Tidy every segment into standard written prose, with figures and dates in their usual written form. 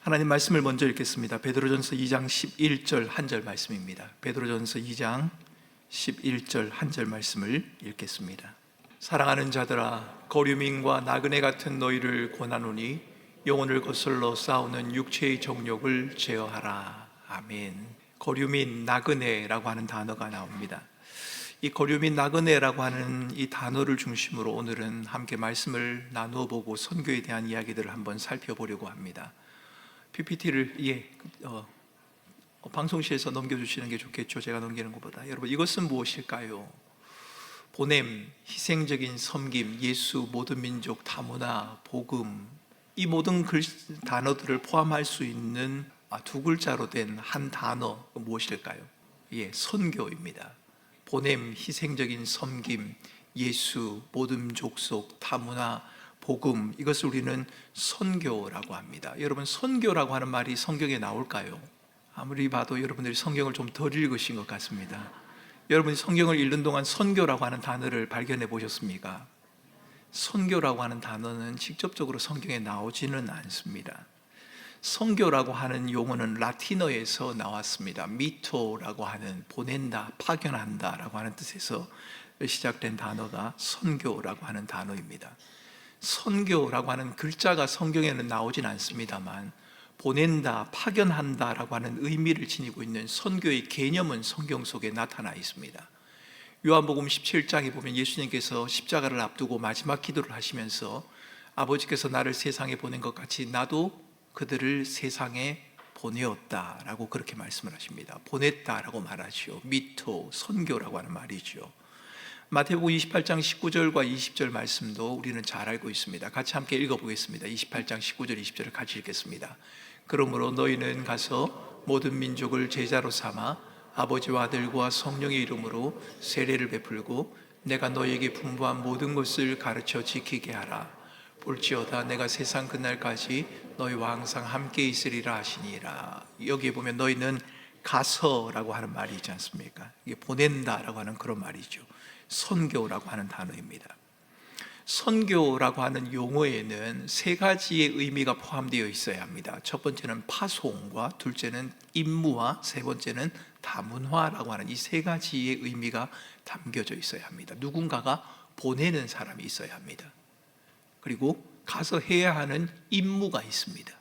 하나님 말씀을 먼저 읽겠습니다. 베드로전서 2장 11절 한 절 말씀입니다. 베드로전서 2장 11절 한 절 말씀을 읽겠습니다. 사랑하는 자들아, 거류민과 나그네 같은 너희를 권하노니 영혼을 거슬러 싸우는 육체의 정욕을 제어하라. 아멘. 거류민, 나그네라고 하는 단어가 나옵니다. 이 거류민, 나그네라고 하는 이 단어를 중심으로 오늘은 함께 말씀을 나누어 보고 선교에 대한 이야기들을 한번 살펴보려고 합니다. PPT를 방송실에서 넘겨주시는 게 좋겠죠. 제가 넘기는 것보다. 여러분, 이것은 무엇일까요? 보냄, 희생적인 섬김, 예수, 모든 민족, 다문화, 복음, 이 모든 단어들을 포함할 수 있는 두 글자로 된 한 단어, 무엇일까요? 선교입니다. 보냄, 희생적인 섬김, 예수, 모든 족속, 다문화, 복음, 이것을 우리는 선교라고 합니다. 여러분, 선교라고 하는 말이 성경에 나올까요? 아무리 봐도 여러분들이 성경을 좀 덜 읽으신 것 같습니다. 여러분이 성경을 읽는 동안 선교라고 하는 단어를 발견해 보셨습니까? 선교라고 하는 단어는 직접적으로 성경에 나오지는 않습니다. 선교라고 하는 용어는 라틴어에서 나왔습니다. 미토라고 하는 보낸다, 파견한다 라고 하는 뜻에서 시작된 단어가 선교라고 하는 단어입니다. 선교라고 하는 글자가 성경에는 나오진 않습니다만 보낸다, 파견한다 라고 하는 의미를 지니고 있는 선교의 개념은 성경 속에 나타나 있습니다. 요한복음 17장에 보면 예수님께서 십자가를 앞두고 마지막 기도를 하시면서 아버지께서 나를 세상에 보낸 것 같이 나도 그들을 세상에 보내었다 라고 그렇게 말씀을 하십니다. 보냈다 라고 말하죠. 미토, 선교라고 하는 말이죠. 마태복음 28장 19절과 20절 말씀도 우리는 잘 알고 있습니다. 같이 함께 읽어보겠습니다. 28장 19절 20절을 같이 읽겠습니다. 그러므로 너희는 가서 모든 민족을 제자로 삼아 아버지와 아들과 성령의 이름으로 세례를 베풀고 내가 너희에게 분부한 모든 것을 가르쳐 지키게 하라. 볼지어다 내가 세상 끝날까지 너희와 항상 함께 있으리라 하시니라. 여기에 보면 너희는 가서라고 하는 말이 있지 않습니까? 이게 보낸다라고 하는 그런 말이죠. 선교라고 하는 단어입니다. 선교라고 하는 용어에는 세 가지의 의미가 포함되어 있어야 합니다. 첫 번째는 파송과, 둘째는 임무와, 세 번째는 다문화라고 하는 이 세 가지의 의미가 담겨져 있어야 합니다. 누군가가 보내는 사람이 있어야 합니다. 그리고 가서 해야 하는 임무가 있습니다.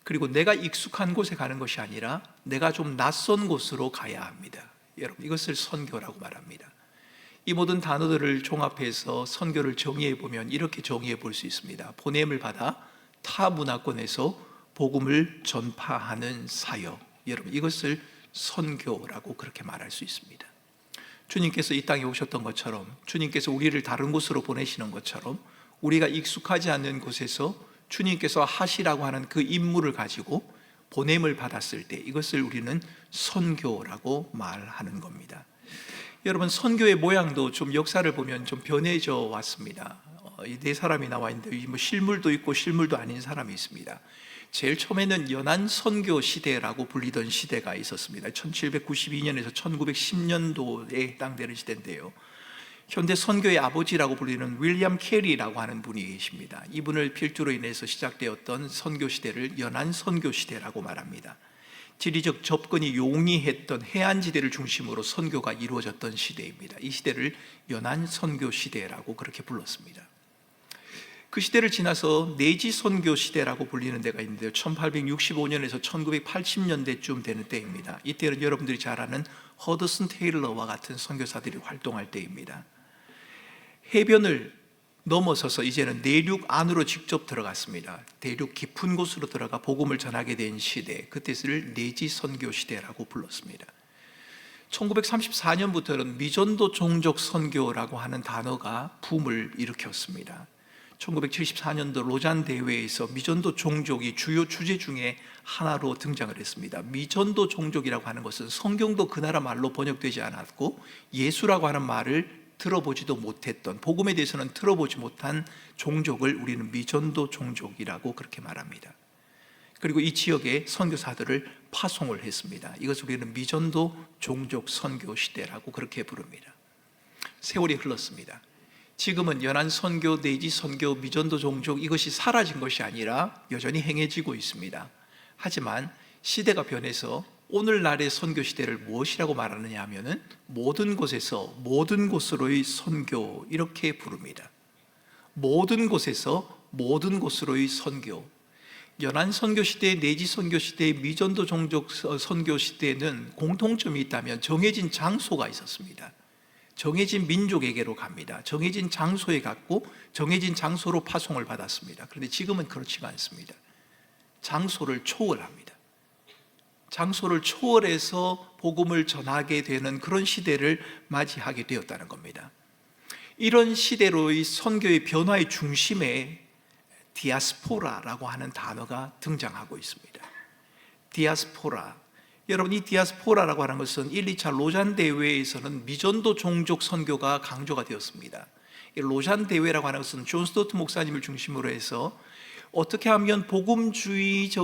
그리고 내가 익숙한 곳에 가는 것이 아니라 내가 좀 낯선 곳으로 가야 합니다. 여러분, 이것을 선교라고 말합니다. 이 모든 단어들을 종합해서 선교를 정의해 보면 이렇게 정의해 볼 수 있습니다. 보냄을 받아 타 문화권에서 복음을 전파하는 사역, 여러분, 이것을 선교라고 그렇게 말할 수 있습니다. 주님께서 이 땅에 오셨던 것처럼, 주님께서 우리를 다른 곳으로 보내시는 것처럼 우리가 익숙하지 않는 곳에서 주님께서 하시라고 하는 그 임무를 가지고 보냄을 받았을 때 이것을 우리는 선교라고 말하는 겁니다. 여러분, 선교의 모양도 좀 역사를 보면 좀 변해져 왔습니다. 이 네 사람이 나와 있는데 실물도 있고 실물도 아닌 사람이 있습니다. 제일 처음에는 연안 선교 시대라고 불리던 시대가 있었습니다. 1792년에서 1910년도에 해당되는 시대인데요. 현대 선교의 아버지라고 불리는 윌리엄 캐리라고 하는 분이 계십니다. 이분을 필두로 인해서 시작되었던 선교 시대를 연안 선교 시대라고 말합니다. 지리적 접근이 용이했던 해안지대를 중심으로 선교가 이루어졌던 시대입니다. 이 시대를 연안 선교 시대라고 그렇게 불렀습니다. 그 시대를 지나서 내지 선교 시대라고 불리는 데가 있는데요, 1865년에서 1980년대쯤 되는 때입니다. 이때는 여러분들이 잘 아는 허드슨 테일러와 같은 선교사들이 활동할 때입니다. 해변을 넘어서서 이제는 내륙 안으로 직접 들어갔습니다. 대륙 깊은 곳으로 들어가 복음을 전하게 된 시대, 그때를 내지 선교 시대라고 불렀습니다. 1934년부터는 미전도 종족 선교라고 하는 단어가 붐을 일으켰습니다. 1974년도 로잔 대회에서 미전도 종족이 주요 주제 중에 하나로 등장을 했습니다. 미전도 종족이라고 하는 것은 성경도 그 나라 말로 번역되지 않았고 예수라고 하는 말을 들어보지도 못했던, 복음에 대해서는 들어보지 못한 종족을 우리는 미전도 종족이라고 그렇게 말합니다. 그리고 이 지역에 선교사들을 파송을 했습니다. 이것을 우리는 미전도 종족 선교 시대라고 그렇게 부릅니다. 세월이 흘렀습니다. 지금은 연안 선교, 내지 선교, 미전도 종족, 이것이 사라진 것이 아니라 여전히 행해지고 있습니다. 하지만 시대가 변해서 오늘날의 선교 시대를 무엇이라고 말하느냐 하면은 모든 곳에서 모든 곳으로의 선교 이렇게 부릅니다. 모든 곳에서 모든 곳으로의 선교. 연안 선교 시대, 내지 선교 시대, 미전도 종족 선교 시대에는 공통점이 있다면 정해진 장소가 있었습니다. 정해진 민족에게로 갑니다. 정해진 장소에 갔고 정해진 장소로 파송을 받았습니다. 그런데 지금은 그렇지가 않습니다. 장소를 초월합니다. 장소를 초월해서 복음을 전하게 되는 그런 시대를 맞이하게 되었다는 겁니다. 이런 시대로의 선교의 변화의 중심에 디아스포라라고 하는 단어가 등장하고 있습니다. 디아스포라. 여러분, 이 디아스포라라고 하는 것은 1, 2차 로잔 대회에서는 미전도 종족 선교가 강조가 되었습니다. 이 로잔 대회라고 하는 것은 존 스토트 목사님을 중심으로 해서 어떻게 하면 복음주의적인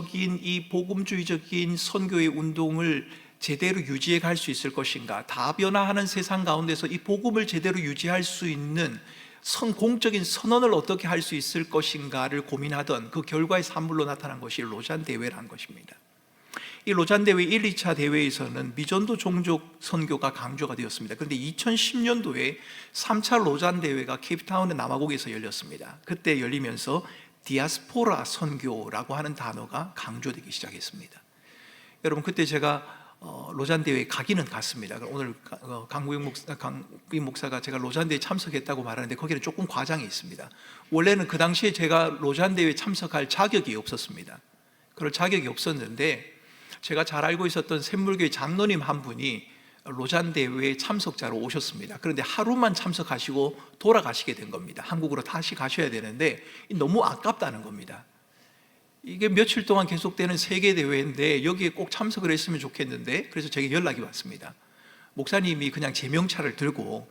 선교의 운동을 제대로 유지해 갈 수 있을 것인가, 다변화하는 세상 가운데서 이 복음을 제대로 유지할 수 있는 공적인 선언을 어떻게 할 수 있을 것인가를 고민하던 그 결과의 산물로 나타난 것이 로잔 대회라는 것입니다. 이 로잔 대회 1, 2차 대회에서는 미전도 종족 선교가 강조가 되었습니다. 그런데 2010년도에 3차 로잔 대회가 케이프타운의 남아공에서 열렸습니다. 그때 열리면서 디아스포라 선교라고 하는 단어가 강조되기 시작했습니다. 여러분, 그때 제가 로잔 대회에 가기는 갔습니다. 오늘 강구영 목사가 제가 로잔 대회에 참석했다고 말하는데 거기는 조금 과장이 있습니다. 원래는 그 당시에 제가 로잔 대회에 참석할 자격이 없었습니다. 그럴 자격이 없었는데 제가 잘 알고 있었던 샘물교회 장로님 한 분이 로잔 대회에 참석자로 오셨습니다. 그런데 하루만 참석하시고 돌아가시게 된 겁니다. 한국으로 다시 가셔야 되는데 너무 아깝다는 겁니다. 이게 며칠 동안 계속되는 세계 대회인데 여기에 꼭 참석을 했으면 좋겠는데, 그래서 제게 연락이 왔습니다. 목사님이 그냥 제 명찰을 들고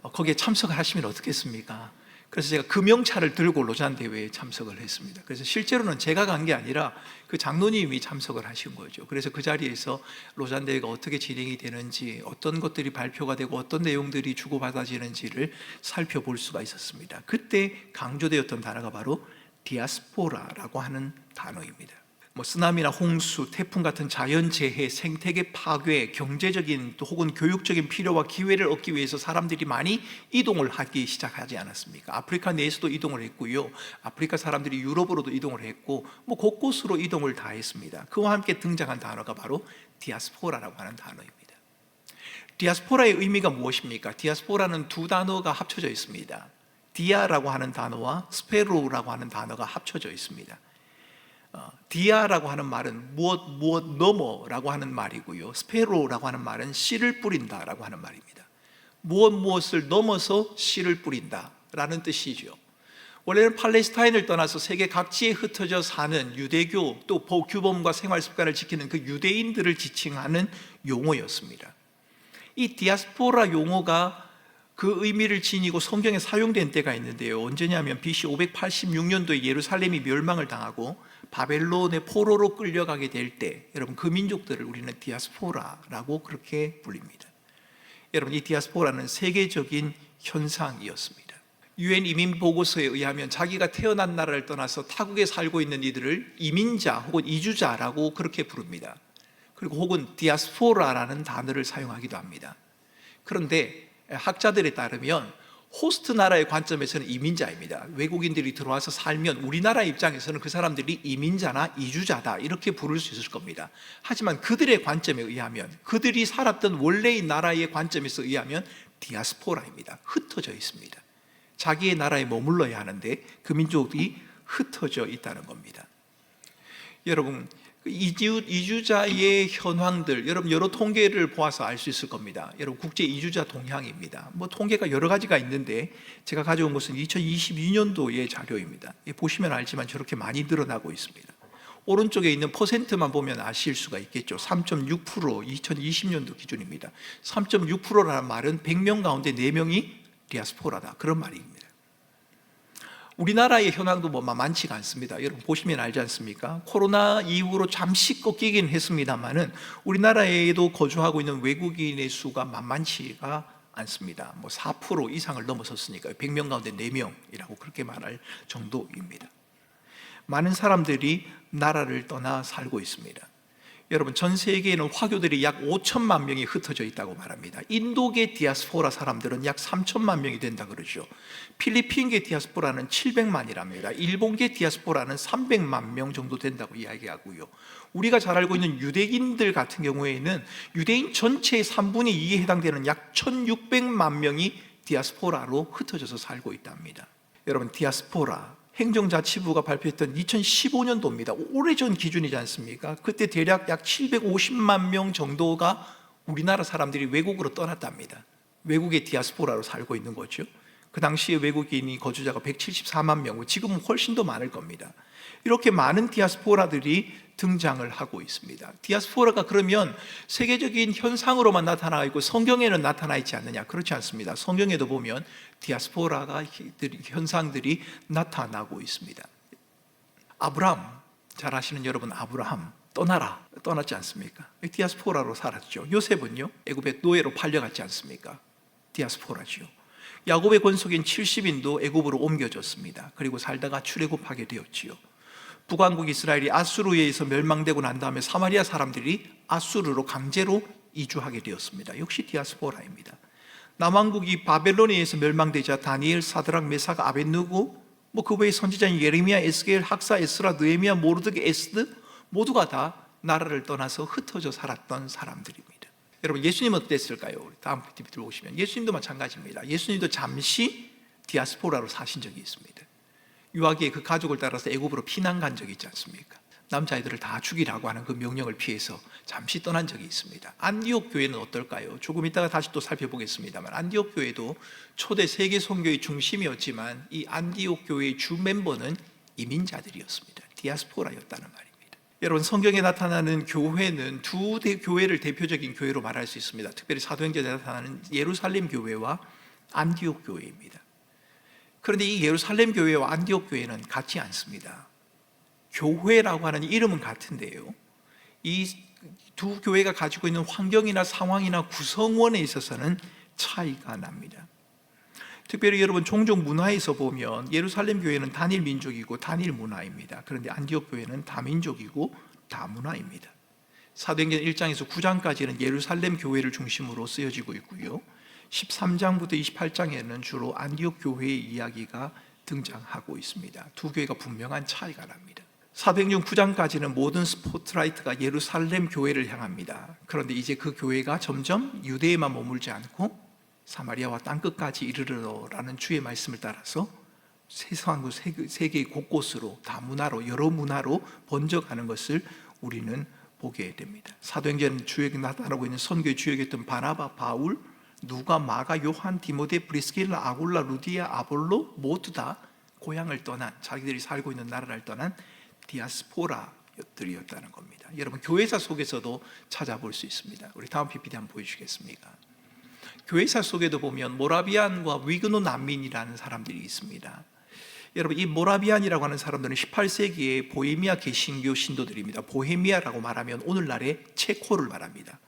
거기에 참석을 하시면 어떻겠습니까? 그래서 제가 그 명찰을 들고 로잔 대회에 참석을 했습니다. 그래서 실제로는 제가 간 게 아니라 그 장로님이 참석을 하신 거죠. 그래서 그 자리에서 로잔 대회가 어떻게 진행이 되는지, 어떤 것들이 발표가 되고 어떤 내용들이 주고받아지는지를 살펴볼 수가 있었습니다. 그때 강조되었던 단어가 바로 디아스포라라고 하는 단어입니다. 쓰나미나 홍수, 태풍 같은 자연재해, 생태계 파괴, 경제적인 혹은 교육적인 필요와 기회를 얻기 위해서 사람들이 많이 이동을 하기 시작하지 않았습니까? 아프리카 내에서도 이동을 했고요, 아프리카 사람들이 유럽으로도 이동을 했고 곳곳으로 이동을 다 했습니다. 그와 함께 등장한 단어가 바로 디아스포라라고 하는 단어입니다. 디아스포라의 의미가 무엇입니까? 디아스포라는 두 단어가 합쳐져 있습니다. 디아라고 하는 단어와 스페로라고 하는 단어가 합쳐져 있습니다. 디아라고 하는 말은 무엇 넘어라고 하는 말이고요, 스페로라고 하는 말은 씨를 뿌린다라고 하는 말입니다. 무엇을 넘어서 씨를 뿌린다라는 뜻이죠. 원래는 팔레스타인을 떠나서 세계 각지에 흩어져 사는 유대교, 또 규범과 생활 습관을 지키는 그 유대인들을 지칭하는 용어였습니다. 이 디아스포라 용어가 그 의미를 지니고 성경에 사용된 때가 있는데요, 언제냐면 BC 586년도에 예루살렘이 멸망을 당하고 바벨론의 포로로 끌려가게 될 때, 여러분, 그 민족들을 우리는 디아스포라라고 그렇게 불립니다. 여러분, 이 디아스포라는 세계적인 현상이었습니다. 유엔 이민 보고서에 의하면 자기가 태어난 나라를 떠나서 타국에 살고 있는 이들을 이민자 혹은 이주자라고 그렇게 부릅니다. 그리고 혹은 디아스포라라는 단어를 사용하기도 합니다. 그런데 학자들에 따르면 호스트 나라의 관점에서는 이민자입니다. 외국인들이 들어와서 살면 우리나라 입장에서는 그 사람들이 이민자나 이주자다 이렇게 부를 수 있을 겁니다. 하지만 그들의 관점에 의하면, 그들이 살았던 원래의 나라의 관점에서 의하면 디아스포라입니다. 흩어져 있습니다. 자기의 나라에 머물러야 하는데 그 민족이 흩어져 있다는 겁니다. 여러분, 이주자의 현황들, 여러분 여러 통계를 보아서 알 수 있을 겁니다. 여러분, 국제 이주자 동향입니다. 통계가 여러 가지가 있는데 제가 가져온 것은 2022년도의 자료입니다. 보시면 알지만 저렇게 많이 늘어나고 있습니다. 오른쪽에 있는 퍼센트만 보면 아실 수가 있겠죠. 3.6% 2020년도 기준입니다. 3.6%라는 말은 100명 가운데 4명이 디아스포라다, 그런 말입니다. 우리나라의 현황도 만만치가 않습니다. 여러분 보시면 알지 않습니까? 코로나 이후로 잠시 꺾이긴 했습니다만은 우리나라에도 거주하고 있는 외국인의 수가 만만치가 않습니다. 4% 이상을 넘어섰으니까요. 100명 가운데 4명이라고 그렇게 말할 정도입니다. 많은 사람들이 나라를 떠나 살고 있습니다. 여러분, 전 세계에는 화교들이 약 5천만 명이 흩어져 있다고 말합니다. 인도계 디아스포라 사람들은 약 3천만 명이 된다 그러죠. 필리핀계 디아스포라는 700만이랍니다. 일본계 디아스포라는 300만 명 정도 된다고 이야기하고요. 우리가 잘 알고 있는 유대인들 같은 경우에는 유대인 전체의 3분의 2에 해당되는 약 1600만 명이 디아스포라로 흩어져서 살고 있답니다. 여러분, 디아스포라 행정자치부가 발표했던 2015년도입니다. 오래전 기준이지 않습니까? 그때 대략 약 750만 명 정도가 우리나라 사람들이 외국으로 떠났답니다. 외국의 디아스포라로 살고 있는 거죠. 그 당시에 외국인이 거주자가 174만 명, 지금은 훨씬 더 많을 겁니다. 이렇게 많은 디아스포라들이 등장을 하고 있습니다. 디아스포라가 그러면 세계적인 현상으로만 나타나 있고 성경에는 나타나 있지 않느냐? 그렇지 않습니다. 성경에도 보면 디아스포라가 현상들이 나타나고 있습니다. 아브라함, 잘 아시는 여러분, 아브라함 떠났지 않습니까? 디아스포라로 살았죠. 요셉은요, 애굽의 노예로 팔려갔지 않습니까? 디아스포라죠. 야곱의 권속인 70인도 애굽으로 옮겨졌습니다. 그리고 살다가 출애굽하게 되었지요. 북왕국 이스라엘이 아수르에 의해서 멸망되고 난 다음에 사마리아 사람들이 아수르로 강제로 이주하게 되었습니다. 역시 디아스포라입니다. 남왕국이 바벨론에 의해서 멸망되자 다니엘, 사드락, 메삭, 아벳느고, 그 외에 선지자인 예레미야, 에스겔, 학사, 에스라, 느헤미야, 모르드게, 에스드 모두가 다 나라를 떠나서 흩어져 살았던 사람들입니다. 여러분, 예수님은 어땠을까요? 다음 TV 들어오시면 예수님도 마찬가지입니다. 예수님도 잠시 디아스포라로 사신 적이 있습니다. 유아기에 그 가족을 따라서 애굽으로 피난 간 적이 있지 않습니까? 남자아이들을 다 죽이라고 하는 그 명령을 피해서 잠시 떠난 적이 있습니다. 안디옥 교회는 어떨까요? 조금 이따가 다시 또 살펴보겠습니다만, 안디옥 교회도 초대 세계 선교의 중심이었지만 이 안디옥 교회의 주 멤버는 이민자들이었습니다. 디아스포라였다는 말입니다. 여러분, 성경에 나타나는 교회는 두 교회를 대표적인 교회로 말할 수 있습니다. 특별히 사도행전에 나타나는 예루살렘 교회와 안디옥 교회입니다. 그런데 이 예루살렘 교회와 안디옥 교회는 같지 않습니다. 교회라고 하는 이름은 같은데요, 이 두 교회가 가지고 있는 환경이나 상황이나 구성원에 있어서는 차이가 납니다. 특별히 여러분, 종종 문화에서 보면 예루살렘 교회는 단일 민족이고 단일 문화입니다. 그런데 안디옥 교회는 다민족이고 다문화입니다. 사도행전 1장에서 9장까지는 예루살렘 교회를 중심으로 쓰여지고 있고요, 13장부터 28장에는 주로 안디옥 교회의 이야기가 등장하고 있습니다. 두 교회가 분명한 차이가 납니다. 사도행전 9장까지는 모든 스포트라이트가 예루살렘 교회를 향합니다. 그런데 이제 그 교회가 점점 유대에만 머물지 않고 사마리아와 땅끝까지 이르러라는 주의 말씀을 따라서 세계 곳곳으로 다문화로, 여러 문화로 번져가는 것을 우리는 보게 됩니다. 사도행전 주역에 나타나고 있는 선교의 주역이었던 바나바, 바울, 누가, 마가, 요한, 디모데, 브리스길라, 아굴라, 루디아, 아볼로 모두 다 고향을 떠난, 자기들이 살고 있는 나라를 떠난 디아스포라들이었다는 겁니다. 여러분, 교회사 속에서도 찾아볼 수 있습니다. 우리 다음 PPT 한번 보여주시겠습니까? 교회사 속에도 보면 모라비안과 위그노 난민이라는 사람들이 있습니다. 여러분, 이 모라비안이라고 하는 사람들은 18세기의 보헤미아 개신교 신도들입니다. 보헤미아라고 말하면 오늘날의 체코를 말합니다.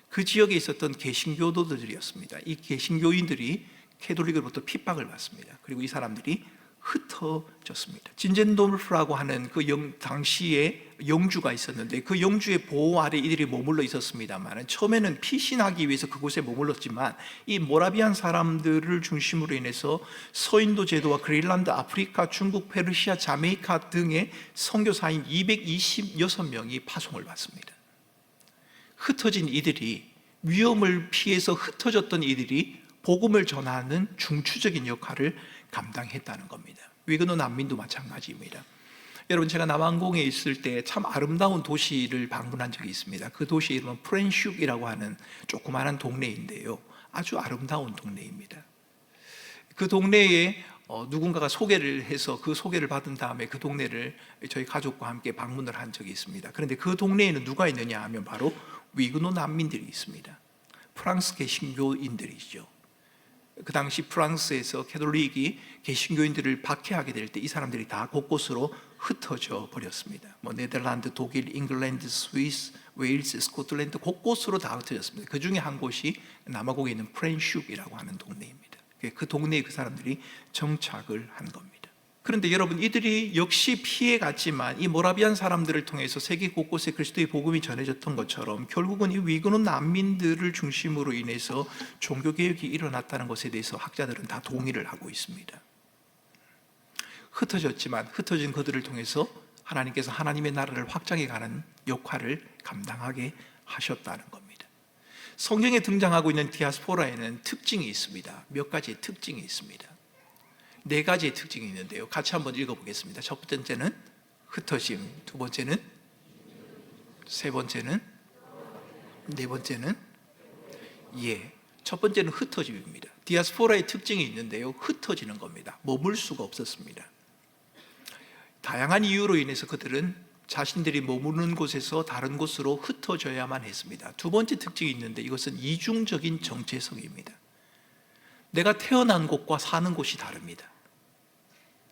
그 지역에 있었던 개신교도들이었습니다. 이 개신교인들이 캐톨릭으로부터 핍박을 받습니다. 그리고 이 사람들이 흩어졌습니다. 진젠도르프라고 하는 그 당시에 영주가 있었는데 그 영주의 보호 아래 이들이 머물러 있었습니다만, 처음에는 피신하기 위해서 그곳에 머물렀지만 이 모라비안 사람들을 중심으로 인해서 서인도 제도와 그린란드, 아프리카, 중국, 페르시아, 자메이카 등의 선교사인 226명이 파송을 받습니다. 흩어진 이들이, 위험을 피해서 흩어졌던 이들이 복음을 전하는 중추적인 역할을 감당했다는 겁니다. 위그노 난민도 마찬가지입니다. 여러분, 제가 남아공에 있을 때 참 아름다운 도시를 방문한 적이 있습니다. 그 도시 이름은 프렌슈크이라고 하는 조그마한 동네인데요, 아주 아름다운 동네입니다. 그 동네에 누군가가 소개를 해서 그 소개를 받은 다음에 그 동네를 저희 가족과 함께 방문을 한 적이 있습니다. 그런데 그 동네에는 누가 있느냐 하면 바로 위그노 난민들이 있습니다. 프랑스 개신교인들이죠. 그 당시 프랑스에서 캐톨릭이 개신교인들을 박해하게 될 때 이 사람들이 다 곳곳으로 흩어져 버렸습니다. 네덜란드, 독일, 잉글랜드, 스위스, 웨일스, 스코틀랜드 곳곳으로 다 흩어졌습니다. 그 중에 한 곳이 남아공에 있는 프렌슈크이라고 하는 동네입니다. 그 동네에 그 사람들이 정착을 한 겁니다. 그런데 여러분, 이들이 역시 피해갔지만 이 모라비안 사람들을 통해서 세계 곳곳에 그리스도의 복음이 전해졌던 것처럼 결국은 이 위구르 난민들을 중심으로 인해서 종교개혁이 일어났다는 것에 대해서 학자들은 다 동의를 하고 있습니다. 흩어졌지만 흩어진 그들을 통해서 하나님께서 하나님의 나라를 확장해가는 역할을 감당하게 하셨다는 겁니다. 성경에 등장하고 있는 디아스포라에는 특징이 있습니다. 몇 가지의 특징이 있습니다. 4가지의 특징이 있는데요, 같이 한번 읽어보겠습니다. 첫 번째는 흩어짐, 두 번째는, 세 번째는, 네 번째는 첫 번째는 흩어짐입니다. 디아스포라의 특징이 있는데요, 흩어지는 겁니다. 머물 수가 없었습니다. 다양한 이유로 인해서 그들은 자신들이 머무는 곳에서 다른 곳으로 흩어져야만 했습니다. 두 번째 특징이 있는데 이것은 이중적인 정체성입니다. 내가 태어난 곳과 사는 곳이 다릅니다.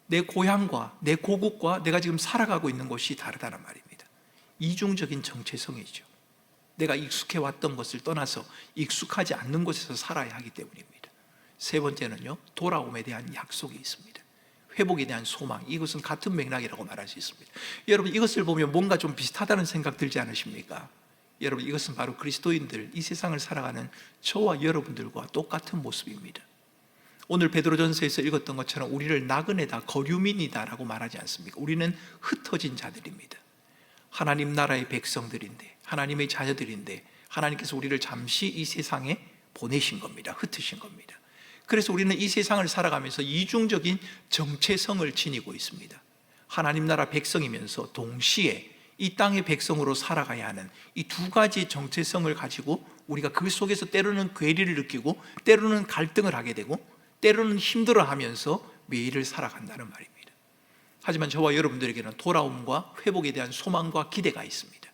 내 고향과 내 고국과 내가 지금 살아가고 있는 곳이 다르다는 말입니다. 이중적인 정체성이죠. 내가 익숙해왔던 것을 떠나서 익숙하지 않는 곳에서 살아야 하기 때문입니다. 세 번째는요, 돌아옴에 대한 약속이 있습니다. 회복에 대한 소망, 이것은 같은 맥락이라고 말할 수 있습니다. 여러분, 이것을 보면 뭔가 좀 비슷하다는 생각 들지 않으십니까? 여러분, 이것은 바로 그리스도인들, 이 세상을 살아가는 저와 여러분들과 똑같은 모습입니다. 오늘 베드로전서에서 읽었던 것처럼 우리를 나그네다, 거류민이다 라고 말하지 않습니까? 우리는 흩어진 자들입니다. 하나님 나라의 백성들인데, 하나님의 자녀들인데 하나님께서 우리를 잠시 이 세상에 보내신 겁니다. 흩으신 겁니다. 그래서 우리는 이 세상을 살아가면서 이중적인 정체성을 지니고 있습니다. 하나님 나라 백성이면서 동시에 이 땅의 백성으로 살아가야 하는 이 2가지 정체성을 가지고 우리가 그 속에서 때로는 괴리를 느끼고 때로는 갈등을 하게 되고 때로는 힘들어하면서 매일을 살아간다는 말입니다. 하지만 저와 여러분들에게는 돌아옴과 회복에 대한 소망과 기대가 있습니다.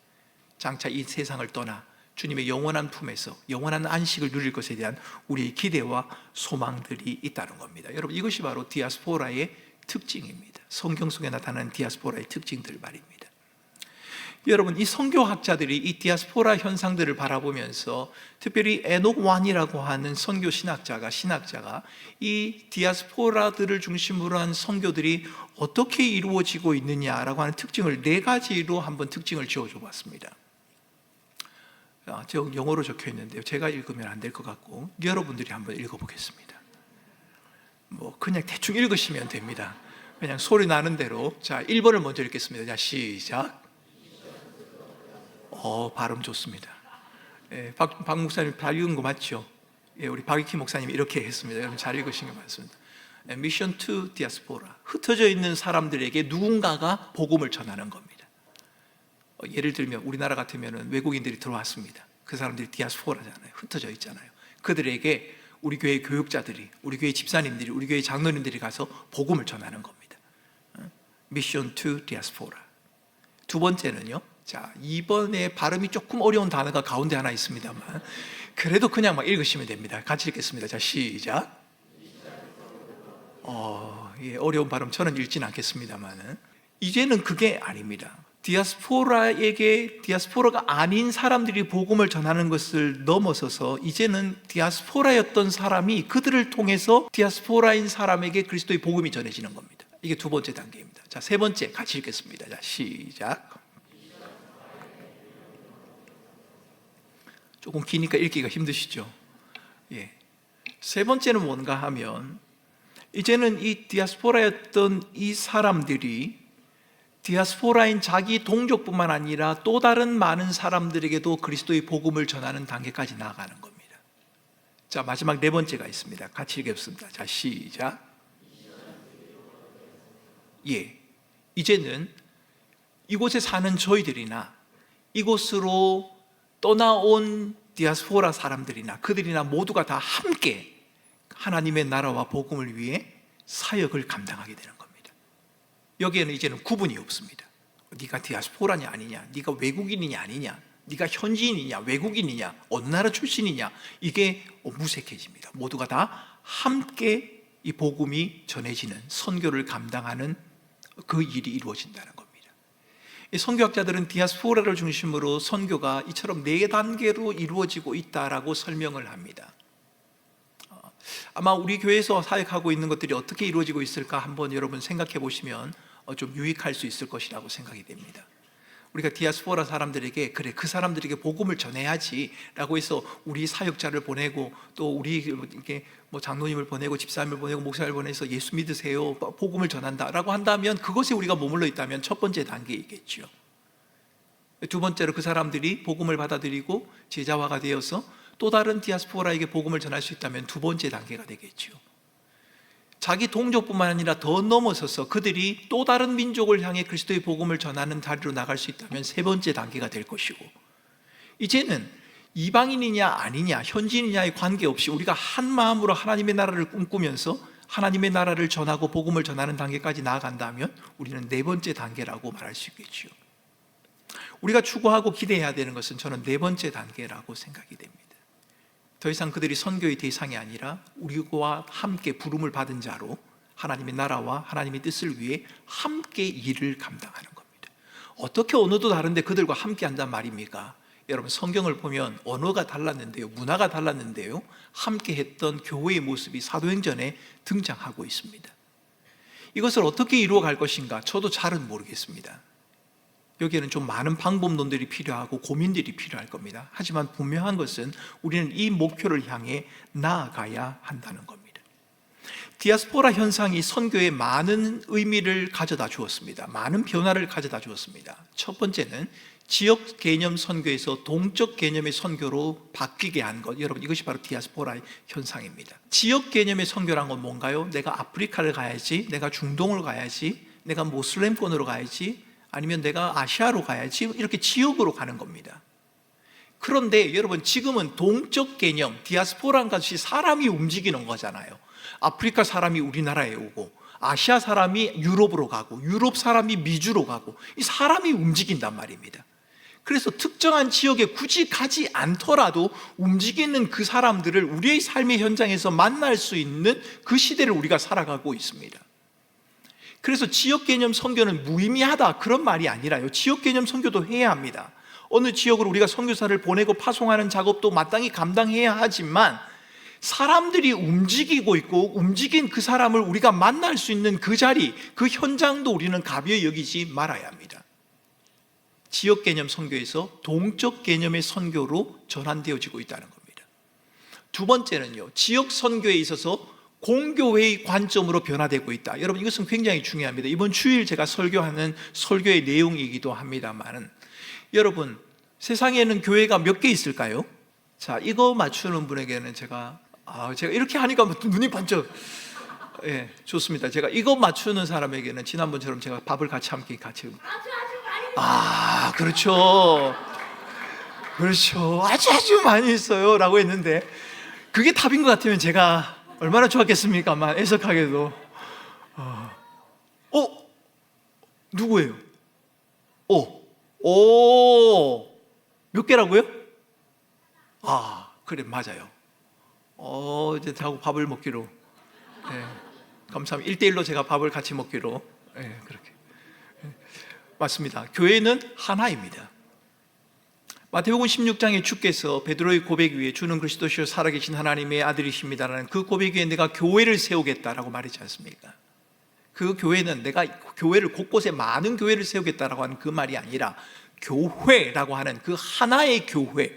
장차 이 세상을 떠나 주님의 영원한 품에서 영원한 안식을 누릴 것에 대한 우리의 기대와 소망들이 있다는 겁니다. 여러분, 이것이 바로 디아스포라의 특징입니다. 성경 속에 나타나는 디아스포라의 특징들 말입니다. 여러분, 이 선교학자들이 이 디아스포라 현상들을 바라보면서 특별히 에녹 완이라고 하는 선교 신학자가 이 디아스포라들을 중심으로 한 선교들이 어떻게 이루어지고 있느냐라고 하는 특징을 4가지로 한번 특징을 지어줘 봤습니다. 저 영어로 적혀 있는데요, 제가 읽으면 안 될 것 같고 여러분들이 한번 읽어보겠습니다. 그냥 대충 읽으시면 됩니다. 그냥 소리 나는 대로. 자, 1번을 먼저 읽겠습니다. 자, 시작. 발음 좋습니다. 박 목사님 잘 읽은 거 맞죠? 우리 박익희 목사님이 이렇게 했습니다. 여러분 잘 읽으신 게 맞습니다. Mission to Diaspora, 흩어져 있는 사람들에게 누군가가 복음을 전하는 겁니다. 예를 들면 우리나라 같으면 외국인들이 들어왔습니다. 그 사람들이 디아스포라잖아요. 흩어져 있잖아요. 그들에게 우리 교회 교육자들이, 우리 교회 집사님들이, 우리 교회 장로님들이 가서 복음을 전하는 겁니다. Mission to Diaspora. 두 번째는요, 자, 이번에 발음이 조금 어려운 단어가 가운데 하나 있습니다만 그래도 그냥 막 읽으시면 됩니다. 같이 읽겠습니다. 자, 시작. 어려운 발음 저는 읽지는 않겠습니다만 이제는 그게 아닙니다. 디아스포라에게 디아스포라가 아닌 사람들이 복음을 전하는 것을 넘어서서 이제는 디아스포라였던 사람이 그들을 통해서 디아스포라인 사람에게 그리스도의 복음이 전해지는 겁니다. 이게 2번째 단계입니다. 자, 3번째 같이 읽겠습니다. 자, 시작. 조금 기니까 읽기가 힘드시죠? 세 번째는 뭔가 하면 이제는 이 디아스포라였던 이 사람들이 디아스포라인 자기 동족뿐만 아니라 또 다른 많은 사람들에게도 그리스도의 복음을 전하는 단계까지 나아가는 겁니다. 자, 마지막 4번째가 있습니다. 같이 읽겠습니다. 자, 시작. 이제는 이곳에 사는 저희들이나 이곳으로 떠나온 디아스포라 사람들이나 그들이나 모두가 다 함께 하나님의 나라와 복음을 위해 사역을 감당하게 되는 겁니다. 여기에는 이제는 구분이 없습니다. 네가 디아스포라냐 아니냐, 네가 외국인이냐 아니냐, 네가 현지인이냐 외국인이냐 어느 나라 출신이냐, 이게 무색해집니다. 모두가 다 함께 이 복음이 전해지는 선교를 감당하는 그 일이 이루어진다는 겁니다. 이 선교학자들은 디아스포라를 중심으로 선교가 이처럼 4단계로 이루어지고 있다라고 설명을 합니다. 아마 우리 교회에서 사역하고 있는 것들이 어떻게 이루어지고 있을까 한번 여러분 생각해 보시면 좀 유익할 수 있을 것이라고 생각이 됩니다. 우리가 디아스포라 사람들에게 그래 그 사람들에게 복음을 전해야지 라고 해서 우리 사역자를 보내고 또 우리 이렇게 뭐 장로님을 보내고 집사님을 보내고 목사를 보내서 예수 믿으세요 복음을 전한다 라고 한다면 그것에 우리가 머물러 있다면 첫 번째 단계이겠죠. 두 번째로 그 사람들이 복음을 받아들이고 제자화가 되어서 또 다른 디아스포라에게 복음을 전할 수 있다면 두 번째 단계가 되겠죠. 자기 동족뿐만 아니라 더 넘어서서 그들이 또 다른 민족을 향해 그리스도의 복음을 전하는 다리로 나갈 수 있다면 세 번째 단계가 될 것이고, 이제는 이방인이냐 아니냐 현지인이냐에 관계없이 우리가 한 마음으로 하나님의 나라를 꿈꾸면서 하나님의 나라를 전하고 복음을 전하는 단계까지 나아간다면 우리는 네 번째 단계라고 말할 수 있겠죠. 우리가 추구하고 기대해야 되는 것은 저는 네 번째 단계라고 생각이 됩니다. 더 이상 그들이 선교의 대상이 아니라 우리와 함께 부름을 받은 자로 하나님의 나라와 하나님의 뜻을 위해 함께 일을 감당하는 겁니다. 어떻게 언어도 다른데 그들과 함께 한단 말입니까? 여러분 성경을 보면 언어가 달랐는데요, 문화가 달랐는데요, 함께 했던 교회의 모습이 사도행전에 등장하고 있습니다. 이것을 어떻게 이루어 갈 것인가 저도 잘은 모르겠습니다. 여기에는 좀 많은 방법론들이 필요하고 고민들이 필요할 겁니다. 하지만 분명한 것은 우리는 이 목표를 향해 나아가야 한다는 겁니다. 디아스포라 현상이 선교에 많은 의미를 가져다 주었습니다. 많은 변화를 가져다 주었습니다. 첫 번째는 지역 개념 선교에서 동적 개념의 선교로 바뀌게 한 것, 여러분 이것이 바로 디아스포라의 현상입니다. 지역 개념의 선교란 건 뭔가요? 내가 아프리카를 가야지, 내가 중동을 가야지, 내가 모슬렘권으로 가야지, 아니면 내가 아시아로 가야지, 이렇게 지역으로 가는 겁니다. 그런데 여러분 지금은 동적 개념, 디아스포라는 것이 사람이 움직이는 거잖아요. 아프리카 사람이 우리나라에 오고 아시아 사람이 유럽으로 가고 유럽 사람이 미주로 가고 이 사람이 움직인단 말입니다. 그래서 특정한 지역에 굳이 가지 않더라도 움직이는 그 사람들을 우리의 삶의 현장에서 만날 수 있는 그 시대를 우리가 살아가고 있습니다. 그래서 지역 개념 선교는 무의미하다 그런 말이 아니라요, 지역 개념 선교도 해야 합니다. 어느 지역으로 우리가 선교사를 보내고 파송하는 작업도 마땅히 감당해야 하지만 사람들이 움직이고 있고 움직인 그 사람을 우리가 만날 수 있는 그 자리, 그 현장도 우리는 가벼이 여기지 말아야 합니다. 지역 개념 선교에서 동적 개념의 선교로 전환되어지고 있다는 겁니다. 두 번째는요, 지역 선교에 있어서 공교회의 관점으로 변화되고 있다. 여러분 이것은 굉장히 중요합니다. 이번 주일 제가 설교하는 설교의 내용이기도 합니다만, 여러분 세상에는 교회가 몇 개 있을까요? 자, 이거 맞추는 분에게는 제가 이렇게 하니까 눈이 반짝. 예, 좋습니다. 제가 이거 맞추는 사람에게는 지난번처럼 제가 밥을 함께 그렇죠. 아주 많이 있어요 라고 했는데 그게 답인 것 같으면 제가 얼마나 좋았겠습니까만, 애석하게도 누구예요? 몇 개라고요? 그래 맞아요. 이제 하고 밥을 먹기로, 감사합니다. 1대1로 제가 밥을 같이 먹기로, 그렇게 맞습니다. 교회는 하나입니다. 마태복음 16장에 주께서 베드로의 고백 위에 주는 그리스도시요 살아계신 하나님의 아들이십니다라는 그 고백 위에 내가 교회를 세우겠다라고 말했지 않습니까? 그 교회는 내가 교회를 곳곳에 많은 교회를 세우겠다라고 하는 그 말이 아니라 교회라고 하는 그 하나의 교회,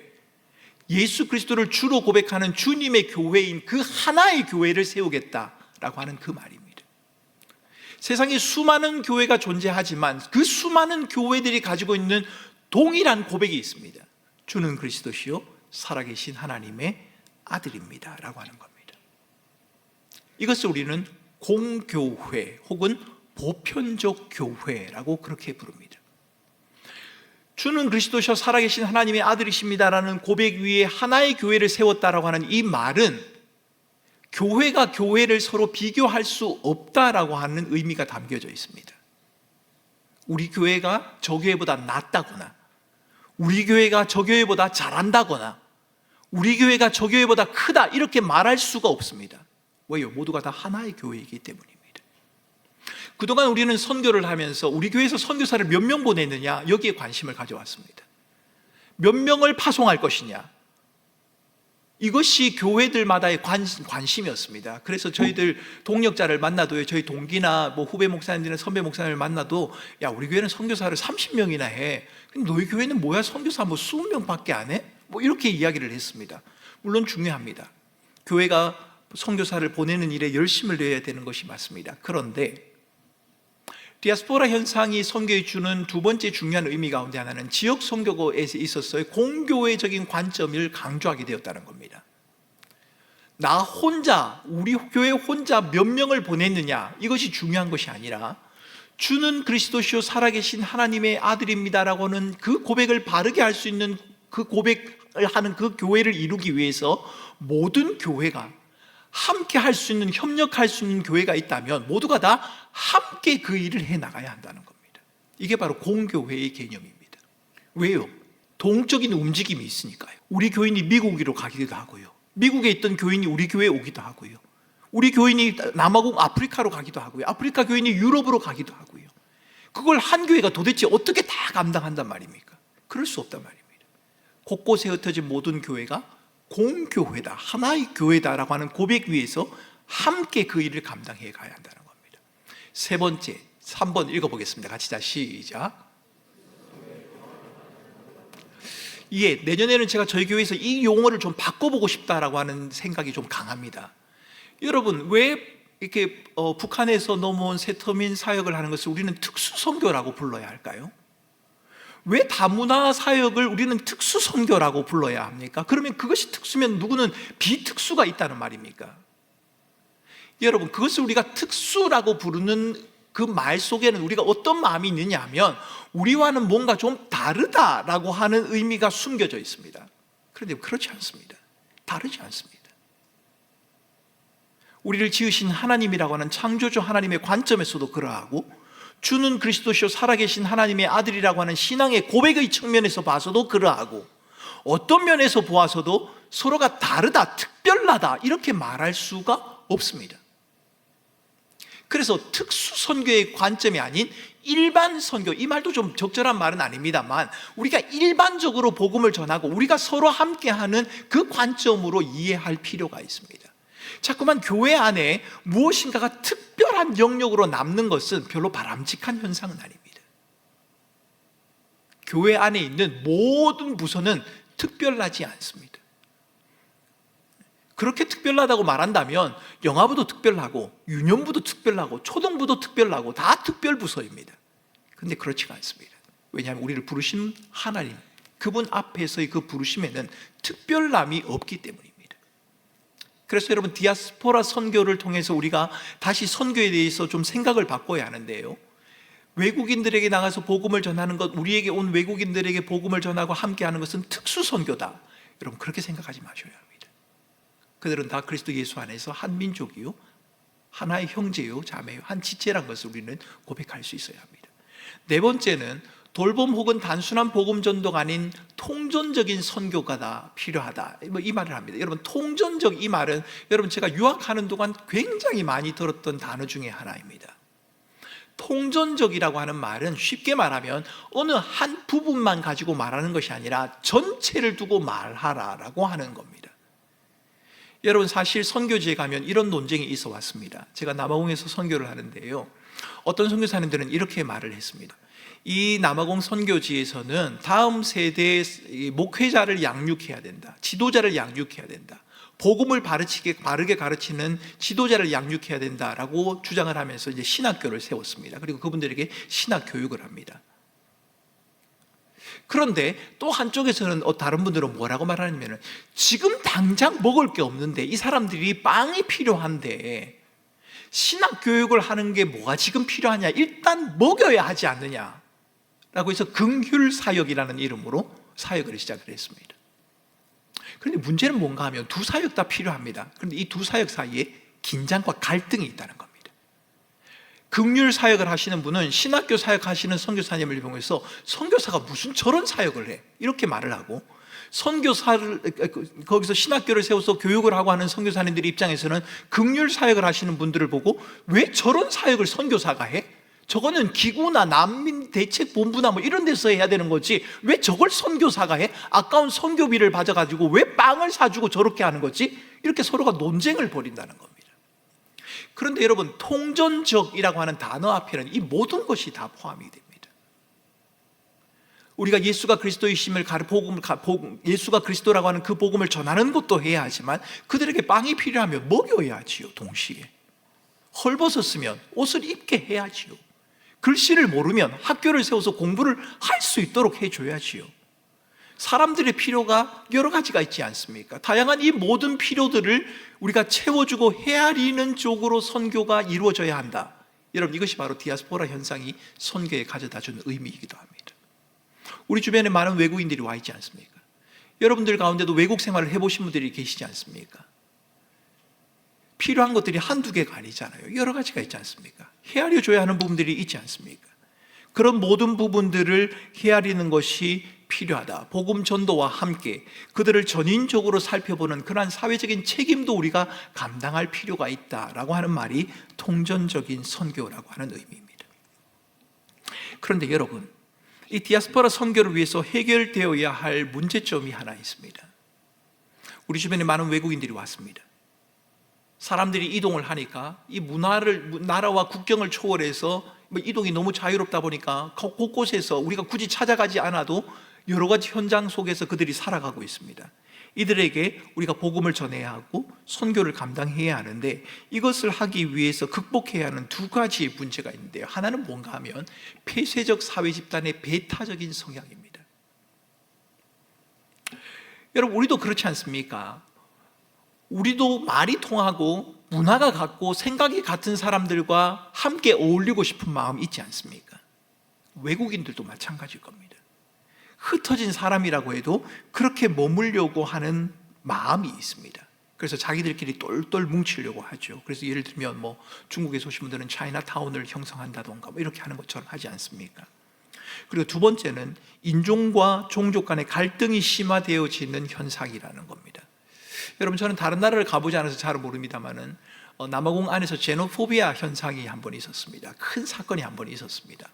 예수 그리스도를 주로 고백하는 주님의 교회인 그 하나의 교회를 세우겠다라고 하는 그 말입니다. 세상에 수많은 교회가 존재하지만 그 수많은 교회들이 가지고 있는 동일한 고백이 있습니다. 주는 그리스도시요 살아계신 하나님의 아들입니다 라고 하는 겁니다. 이것을 우리는 공교회 혹은 보편적 교회라고 그렇게 부릅니다. 주는 그리스도시요 살아계신 하나님의 아들이십니다라는 고백 위에 하나의 교회를 세웠다라고 하는 이 말은 교회가 교회를 서로 비교할 수 없다라고 하는 의미가 담겨져 있습니다. 우리 교회가 저 교회보다 낫다거나, 우리 교회가 저 교회보다 잘한다거나, 우리 교회가 저 교회보다 크다 이렇게 말할 수가 없습니다. 왜요? 모두가 다 하나의 교회이기 때문입니다. 그동안 우리는 선교를 하면서 우리 교회에서 선교사를 몇 명 보냈느냐 여기에 관심을 가져왔습니다. 몇 명을 파송할 것이냐, 이것이 교회들마다의 관심이었습니다. 그래서 저희들 동역자를 만나도요, 저희 동기나 뭐 후배 목사님들이나 선배 목사님을 만나도, 야, 우리 교회는 선교사를 30명이나 해. 근데 너희 교회는 뭐야, 선교사 뭐 20명밖에 안 해? 뭐 이렇게 이야기를 했습니다. 물론 중요합니다. 교회가 선교사를 보내는 일에 열심을 내야 되는 것이 맞습니다. 그런데 디아스포라 현상이 선교에 주는 두 번째 중요한 의미 가운데 하나는 지역 선교에 있어서의 공교회적인 관점을 강조하게 되었다는 겁니다. 나 혼자, 우리 교회 혼자 몇 명을 보냈느냐, 이것이 중요한 것이 아니라 주는 그리스도시요 살아계신 하나님의 아들입니다라고 하는 그 고백을 바르게 할 수 있는, 그 고백을 하는 그 교회를 이루기 위해서 모든 교회가 함께 할 수 있는, 협력할 수 있는 교회가 있다면 모두가 다 함께 그 일을 해나가야 한다는 겁니다. 이게 바로 공교회의 개념입니다. 왜요? 동적인 움직임이 있으니까요. 우리 교인이 미국으로 가기도 하고요, 미국에 있던 교인이 우리 교회에 오기도 하고요, 우리 교인이 남아공 아프리카로 가기도 하고요, 아프리카 교인이 유럽으로 가기도 하고요. 그걸 한 교회가 도대체 어떻게 다 감당한단 말입니까? 그럴 수 없단 말입니다. 곳곳에 흩어진 모든 교회가 공교회다, 하나의 교회다라고 하는 고백 위에서 함께 그 일을 감당해 가야 한다는 겁니다. 세 번째, 3번 읽어보겠습니다. 같이 자, 시작. 예, 내년에는 제가 저희 교회에서 이 용어를 좀 바꿔보고 싶다라고 하는 생각이 좀 강합니다. 여러분, 왜 이렇게 북한에서 넘어온 세터민 사역을 하는 것을 우리는 특수선교라고 불러야 할까요? 왜 다문화 사역을 우리는 특수선교라고 불러야 합니까? 그러면 그것이 특수면 누구는 비특수가 있다는 말입니까? 여러분, 그것을 우리가 특수라고 부르는 그 말 속에는 우리가 어떤 마음이 있느냐 하면 우리와는 뭔가 좀 다르다라고 하는 의미가 숨겨져 있습니다. 그런데 그렇지 않습니다. 다르지 않습니다. 우리를 지으신 하나님이라고 하는 창조주 하나님의 관점에서도 그러하고, 주는 그리스도시요 살아계신 하나님의 아들이라고 하는 신앙의 고백의 측면에서 봐서도 그러하고, 어떤 면에서 보아서도 서로가 다르다, 특별하다 이렇게 말할 수가 없습니다. 그래서 특수 선교의 관점이 아닌 일반 선교, 이 말도 좀 적절한 말은 아닙니다만 우리가 일반적으로 복음을 전하고 우리가 서로 함께하는 그 관점으로 이해할 필요가 있습니다. 자꾸만 교회 안에 무엇인가가 특별한 영역으로 남는 것은 별로 바람직한 현상은 아닙니다. 교회 안에 있는 모든 부서는 특별하지 않습니다. 그렇게 특별하다고 말한다면 영화부도 특별하고 유년부도 특별하고 초등부도 특별하고 다 특별부서입니다. 그런데 그렇지가 않습니다. 왜냐하면 우리를 부르신 하나님, 그분 앞에서의 그 부르심에는 특별함이 없기 때문입니다. 그래서 여러분, 디아스포라 선교를 통해서 우리가 다시 선교에 대해서 좀 생각을 바꿔야 하는데요, 외국인들에게 나가서 복음을 전하는 것, 우리에게 온 외국인들에게 복음을 전하고 함께하는 것은 특수 선교다, 여러분 그렇게 생각하지 마셔야 합니다. 그들은 다 그리스도 예수 안에서 한 민족이요, 하나의 형제요, 자매요, 한 지체란 것을 우리는 고백할 수 있어야 합니다. 네 번째는 돌봄 혹은 단순한 복음 전도가 아닌 통전적인 선교가 필요하다, 이 말을 합니다. 여러분, 통전적, 이 말은 여러분 제가 유학하는 동안 굉장히 많이 들었던 단어 중에 하나입니다. 통전적이라고 하는 말은 쉽게 말하면 어느 한 부분만 가지고 말하는 것이 아니라 전체를 두고 말하라라고 하는 겁니다. 여러분, 사실 선교지에 가면 이런 논쟁이 있어 왔습니다. 제가 남아공에서 선교를 하는데요, 어떤 선교사님들은 이렇게 말을 했습니다. 이 남아공 선교지에서는 다음 세대의 목회자를 양육해야 된다, 지도자를 양육해야 된다, 복음을 바르게 가르치는 지도자를 양육해야 된다라고 주장을 하면서 이제 신학교를 세웠습니다. 그리고 그분들에게 신학 교육을 합니다. 그런데 또 한쪽에서는 다른 분들은 뭐라고 말하냐면, 지금 당장 먹을 게 없는데 이 사람들이 빵이 필요한데 신학 교육을 하는 게 뭐가 지금 필요하냐, 일단 먹여야 하지 않느냐 라고 해서 긍휼 사역이라는 이름으로 사역을 시작을 했습니다. 그런데 문제는 뭔가 하면 두 사역 다 필요합니다. 그런데 이 두 사역 사이에 긴장과 갈등이 있다는 겁니다. 긍휼 사역을 하시는 분은 신학교 사역하시는 선교사님을 이용해서 선교사가 무슨 저런 사역을 해, 이렇게 말을 하고, 선교사를 거기서 신학교를 세워서 교육을 하고 하는 선교사님들 입장에서는 긍휼 사역을 하시는 분들을 보고 왜 저런 사역을 선교사가 해? 저거는 기구나 난민대책본부나 뭐 이런 데서 해야 되는 거지 왜 저걸 선교사가 해? 아까운 선교비를 받아가지고 왜 빵을 사주고 저렇게 하는 거지? 이렇게 서로가 논쟁을 벌인다는 겁니다. 그런데 여러분, 통전적이라고 하는 단어 앞에는 이 모든 것이 다 포함이 됩니다. 우리가 예수가 그리스도이심을 예수가 그리스도라고 하는 그 복음을 전하는 것도 해야 하지만 그들에게 빵이 필요하면 먹여야 하지요. 동시에 헐벗었으면 옷을 입게 해야지요. 글씨를 모르면 학교를 세워서 공부를 할 수 있도록 해줘야지요. 사람들의 필요가 여러 가지가 있지 않습니까? 다양한 이 모든 필요들을 우리가 채워주고 헤아리는 쪽으로 선교가 이루어져야 한다. 여러분, 이것이 바로 디아스포라 현상이 선교에 가져다 주는 의미이기도 합니다. 우리 주변에 많은 외국인들이 와 있지 않습니까? 여러분들 가운데도 외국 생활을 해보신 분들이 계시지 않습니까? 필요한 것들이 한두 개가 아니잖아요. 여러 가지가 있지 않습니까? 헤아려 줘야 하는 부분들이 있지 않습니까? 그런 모든 부분들을 헤아리는 것이 필요하다. 복음 전도와 함께 그들을 전인적으로 살펴보는 그러한 사회적인 책임도 우리가 감당할 필요가 있다라고 하는 말이 통전적인 선교라고 하는 의미입니다. 그런데 여러분, 이 디아스포라 선교를 위해서 해결되어야 할 문제점이 하나 있습니다. 우리 주변에 많은 외국인들이 왔습니다. 사람들이 이동을 하니까 이 나라와 국경을 초월해서 이동이 너무 자유롭다 보니까 곳곳에서 우리가 굳이 찾아가지 않아도 여러 가지 현장 속에서 그들이 살아가고 있습니다. 이들에게 우리가 복음을 전해야 하고 선교를 감당해야 하는데 이것을 하기 위해서 극복해야 하는 두 가지 문제가 있는데요. 하나는 뭔가 하면 폐쇄적 사회 집단의 배타적인 성향입니다. 여러분, 우리도 그렇지 않습니까? 우리도 말이 통하고 문화가 같고 생각이 같은 사람들과 함께 어울리고 싶은 마음이 있지 않습니까? 외국인들도 마찬가지일 겁니다. 흩어진 사람이라고 해도 그렇게 머물려고 하는 마음이 있습니다. 그래서 자기들끼리 똘똘 뭉치려고 하죠. 그래서 예를 들면 중국에서 오신 분들은 차이나타운을 형성한다던가 이렇게 하는 것처럼 하지 않습니까? 그리고 두 번째는 인종과 종족 간의 갈등이 심화되어지는 현상이라는 겁니다. 여러분, 저는 다른 나라를 가보지 않아서 잘 모릅니다만은 남아공 안에서 제노포비아 현상이 한 번 있었습니다. 큰 사건이 한 번 있었습니다.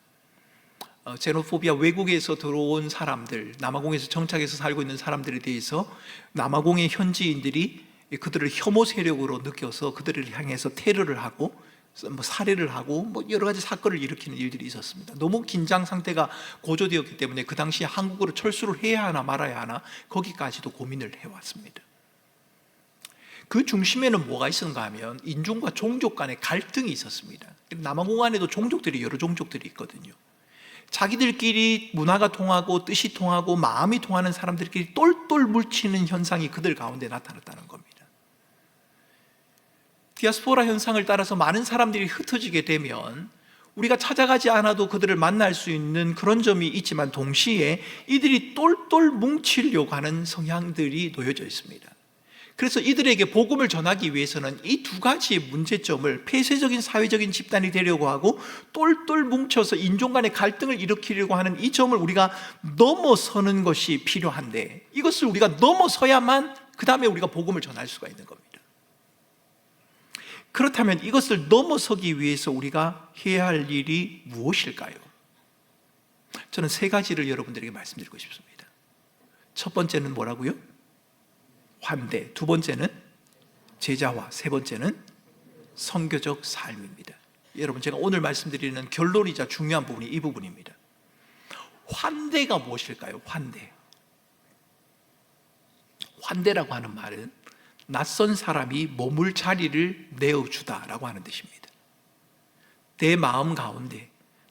제노포비아, 외국에서 들어온 사람들, 남아공에서 정착해서 살고 있는 사람들에 대해서 남아공의 현지인들이 그들을 혐오 세력으로 느껴서 그들을 향해서 테러를 하고 살해를 하고 여러 가지 사건을 일으키는 일들이 있었습니다. 너무 긴장 상태가 고조되었기 때문에 그 당시에 한국으로 철수를 해야 하나 말아야 하나 거기까지도 고민을 해왔습니다. 그 중심에는 뭐가 있었는가 하면 인종과 종족 간의 갈등이 있었습니다. 남아공 안에도 종족들이 여러 종족들이 있거든요. 자기들끼리 문화가 통하고 뜻이 통하고 마음이 통하는 사람들끼리 똘똘 뭉치는 현상이 그들 가운데 나타났다는 겁니다. 디아스포라 현상을 따라서 많은 사람들이 흩어지게 되면 우리가 찾아가지 않아도 그들을 만날 수 있는 그런 점이 있지만 동시에 이들이 똘똘 뭉치려고 하는 성향들이 놓여져 있습니다. 그래서 이들에게 복음을 전하기 위해서는 이 두 가지의 문제점을 폐쇄적인 사회적인 집단이 되려고 하고 똘똘 뭉쳐서 인종 간의 갈등을 일으키려고 하는 이 점을 우리가 넘어서는 것이 필요한데 이것을 우리가 넘어서야만 그 다음에 우리가 복음을 전할 수가 있는 겁니다. 그렇다면 이것을 넘어서기 위해서 우리가 해야 할 일이 무엇일까요? 저는 세 가지를 여러분들에게 말씀드리고 싶습니다. 첫 번째는 뭐라고요? 환대. 두 번째는 제자화. 세 번째는 선교적 삶입니다. 여러분, 제가 오늘 말씀드리는 결론이자 중요한 부분이 이 부분입니다. 환대가 무엇일까요? 환대라고 하는 말은 낯선 사람이 머물 자리를 내어주다라고 하는 뜻입니다. 내 마음 가운데,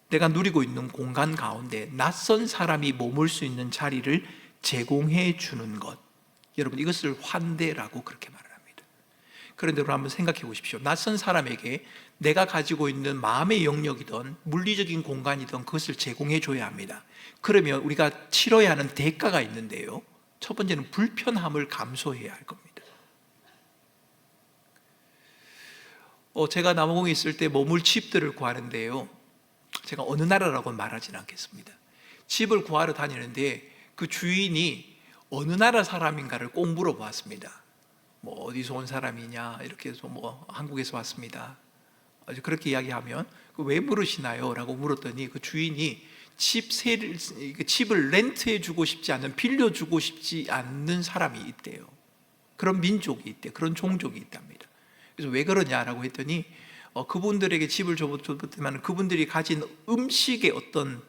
내가 누리고 있는 공간 가운데 낯선 사람이 머물 수 있는 자리를 제공해 주는 것, 여러분, 이것을 환대라고 그렇게 말을 합니다. 그런데 여러분 한번 생각해 보십시오. 낯선 사람에게 내가 가지고 있는 마음의 영역이든 물리적인 공간이든 그것을 제공해 줘야 합니다. 그러면 우리가 치러야 하는 대가가 있는데요, 첫 번째는 불편함을 감수해야 할 겁니다. 제가 남아공에 있을 때 머물 집들을 구하는데요, 제가 어느 나라라고는 말하지는 않겠습니다. 집을 구하러 다니는데 그 주인이 어느 나라 사람인가를 꼭 물어보았습니다. 어디서 온 사람이냐, 이렇게 해서 한국에서 왔습니다. 그렇게 이야기하면 왜 물으시나요? 라고 물었더니 그 주인이 집을 렌트해 주고 싶지 않은, 빌려주고 싶지 않는 사람이 있대요. 그런 민족이 있대, 그런 종족이 있답니다. 그래서 왜 그러냐라고 했더니 그분들에게 집을 줬지만 그분들이 가진 음식의 어떤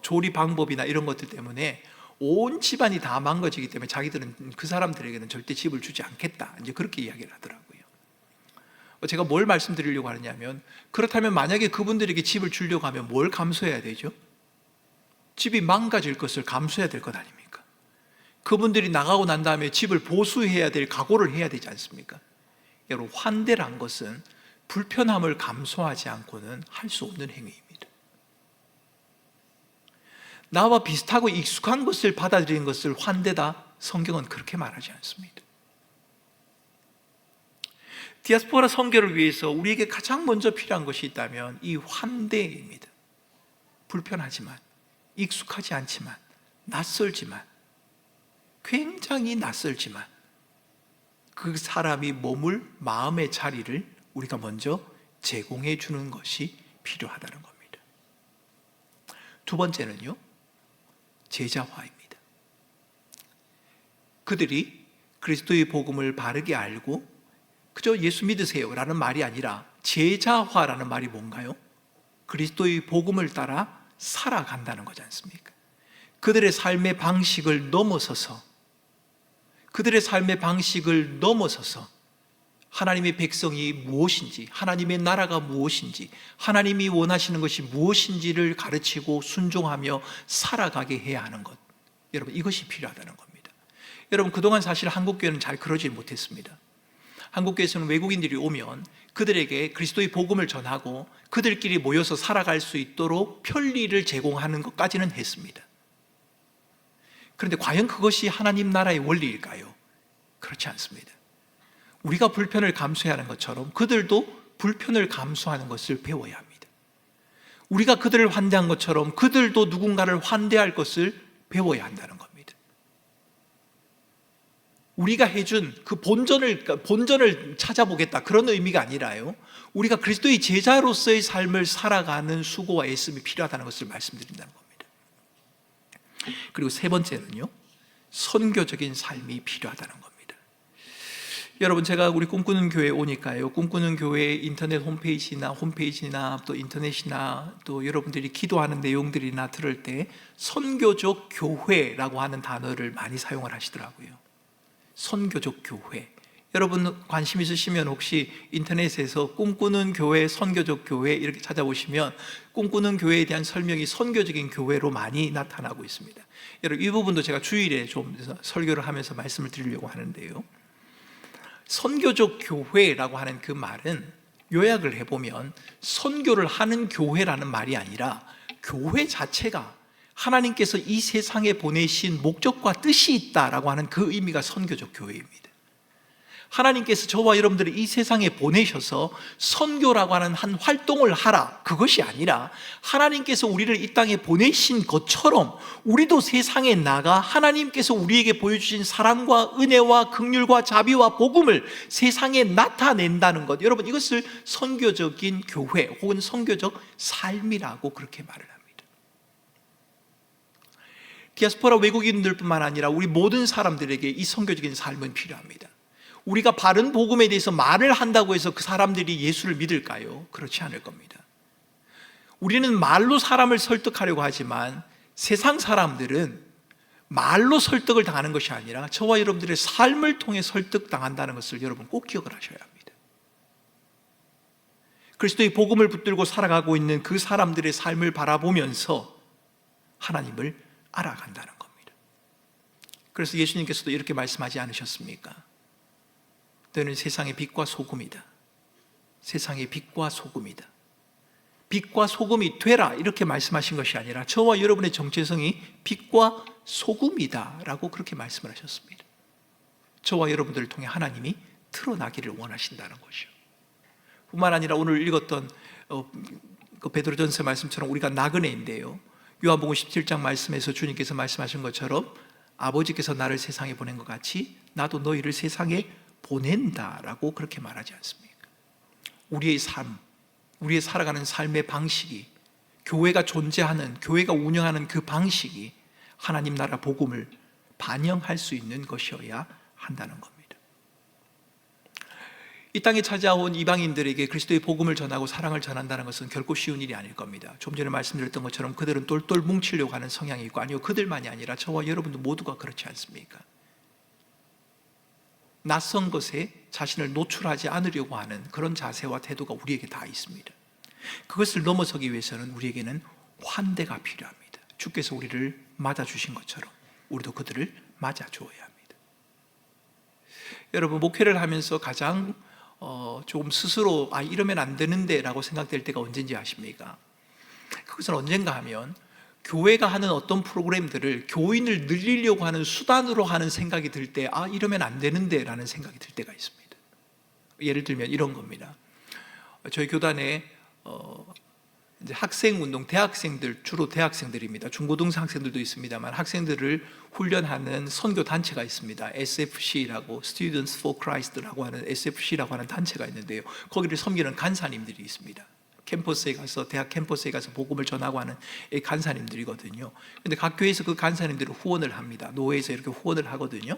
조리 방법이나 이런 것들 때문에 온 집안이 다 망가지기 때문에 자기들은 그 사람들에게는 절대 집을 주지 않겠다, 이제 그렇게 이야기를 하더라고요. 제가 뭘 말씀드리려고 하느냐면, 그렇다면 만약에 그분들에게 집을 주려고 하면 뭘 감수해야 되죠? 집이 망가질 것을 감수해야 될 것 아닙니까? 그분들이 나가고 난 다음에 집을 보수해야 될 각오를 해야 되지 않습니까? 여러분, 환대란 것은 불편함을 감수하지 않고는 할 수 없는 행위입니다. 나와 비슷하고 익숙한 것을 받아들이는 것을 환대다, 성경은 그렇게 말하지 않습니다. 디아스포라 선교를 위해서 우리에게 가장 먼저 필요한 것이 있다면 이 환대입니다. 불편하지만, 익숙하지 않지만, 낯설지만, 굉장히 낯설지만 그 사람이 머물 마음의 자리를 우리가 먼저 제공해 주는 것이 필요하다는 겁니다. 두 번째는요, 제자화입니다. 그들이 그리스도의 복음을 바르게 알고 그저 예수 믿으세요 라는 말이 아니라 제자화라는 말이 뭔가요? 그리스도의 복음을 따라 살아간다는 거지 않습니까? 그들의 삶의 방식을 넘어서서, 하나님의 백성이 무엇인지, 하나님의 나라가 무엇인지, 하나님이 원하시는 것이 무엇인지를 가르치고 순종하며 살아가게 해야 하는 것, 여러분, 이것이 필요하다는 겁니다. 여러분, 그동안 사실 한국교회는 잘 그러지 못했습니다. 한국교회에서는 외국인들이 오면 그들에게 그리스도의 복음을 전하고 그들끼리 모여서 살아갈 수 있도록 편리를 제공하는 것까지는 했습니다. 그런데 과연 그것이 하나님 나라의 원리일까요? 그렇지 않습니다. 우리가 불편을 감수해야 하는 것처럼 그들도 불편을 감수하는 것을 배워야 합니다. 우리가 그들을 환대한 것처럼 그들도 누군가를 환대할 것을 배워야 한다는 겁니다. 우리가 해준 그 본전을 찾아보겠다, 그런 의미가 아니라요, 우리가 그리스도의 제자로서의 삶을 살아가는 수고와 애씀이 필요하다는 것을 말씀드린다는 겁니다. 그리고 세 번째는요, 선교적인 삶이 필요하다는 겁니다. 여러분, 제가 우리 꿈꾸는 교회에 오니까요, 꿈꾸는 교회 인터넷 홈페이지나 또 인터넷이나 또 여러분들이 기도하는 내용들이나 들을 때 선교적 교회라고 하는 단어를 많이 사용을 하시더라고요. 선교적 교회. 여러분 관심 있으시면 혹시 인터넷에서 꿈꾸는 교회, 선교적 교회 이렇게 찾아보시면 꿈꾸는 교회에 대한 설명이 선교적인 교회로 많이 나타나고 있습니다. 여러분, 이 부분도 제가 주일에 좀 설교를 하면서 말씀을 드리려고 하는데요, 선교적 교회라고 하는 그 말은 요약을 해보면 선교를 하는 교회라는 말이 아니라 교회 자체가 하나님께서 이 세상에 보내신 목적과 뜻이 있다라고 하는 그 의미가 선교적 교회입니다. 하나님께서 저와 여러분들을 이 세상에 보내셔서 선교라고 하는 한 활동을 하라, 그것이 아니라 하나님께서 우리를 이 땅에 보내신 것처럼 우리도 세상에 나가 하나님께서 우리에게 보여주신 사랑과 은혜와 긍휼과 자비와 복음을 세상에 나타낸다는 것, 여러분, 이것을 선교적인 교회 혹은 선교적 삶이라고 그렇게 말을 합니다. 디아스포라 외국인들뿐만 아니라 우리 모든 사람들에게 이 선교적인 삶은 필요합니다. 우리가 바른 복음에 대해서 말을 한다고 해서 그 사람들이 예수를 믿을까요? 그렇지 않을 겁니다. 우리는 말로 사람을 설득하려고 하지만 세상 사람들은 말로 설득을 당하는 것이 아니라 저와 여러분들의 삶을 통해 설득당한다는 것을 여러분 꼭 기억을 하셔야 합니다. 그리스도의 복음을 붙들고 살아가고 있는 그 사람들의 삶을 바라보면서 하나님을 알아간다는 겁니다. 그래서 예수님께서도 이렇게 말씀하지 않으셨습니까? 너는 세상의 빛과 소금이다. 세상의 빛과 소금이다. 빛과 소금이 되라, 이렇게 말씀하신 것이 아니라 저와 여러분의 정체성이 빛과 소금이다 라고 그렇게 말씀을 하셨습니다. 저와 여러분들을 통해 하나님이 드러나기를 원하신다는 것이요. 뿐만 아니라 오늘 읽었던 그 베드로전서 말씀처럼 우리가 나그네인데요, 요한복음 17장 말씀에서 주님께서 말씀하신 것처럼 아버지께서 나를 세상에 보낸 것 같이 나도 너희를 세상에 보낸다라고 그렇게 말하지 않습니까? 우리의 삶, 우리의 살아가는 삶의 방식이, 교회가 존재하는, 교회가 운영하는 그 방식이 하나님 나라 복음을 반영할 수 있는 것이어야 한다는 겁니다. 이 땅에 찾아온 이방인들에게 그리스도의 복음을 전하고 사랑을 전한다는 것은 결코 쉬운 일이 아닐 겁니다. 좀 전에 말씀드렸던 것처럼 그들은 똘똘 뭉치려고 하는 성향이 있고, 아니요, 그들만이 아니라 저와 여러분도 모두가 그렇지 않습니까? 낯선 것에 자신을 노출하지 않으려고 하는 그런 자세와 태도가 우리에게 다 있습니다. 그것을 넘어서기 위해서는 우리에게는 환대가 필요합니다. 주께서 우리를 맞아주신 것처럼 우리도 그들을 맞아주어야 합니다. 여러분, 목회를 하면서 가장 조금 스스로 이러면 안 되는데 라고 생각될 때가 언제인지 아십니까? 그것은 언젠가 하면 교회가 하는 어떤 프로그램들을 교인을 늘리려고 하는 수단으로 하는 생각이 들 때, 이러면 안 되는데 라는 생각이 들 때가 있습니다. 예를 들면 이런 겁니다. 저희 교단에 이제 학생운동, 대학생들, 주로 대학생들입니다. 중고등생 학생들도 있습니다만 학생들을 훈련하는 선교 단체가 있습니다. SFC라고, Students for Christ라고 하는 SFC라고 하는 단체가 있는데요, 거기를 섬기는 간사님들이 있습니다. 캠퍼스에 가서, 대학 캠퍼스에 가서 복음을 전하고 하는 간사님들이거든요. 근데 각 교회에서 그 간사님들을 후원을 합니다. 노회에서 이렇게 후원을 하거든요.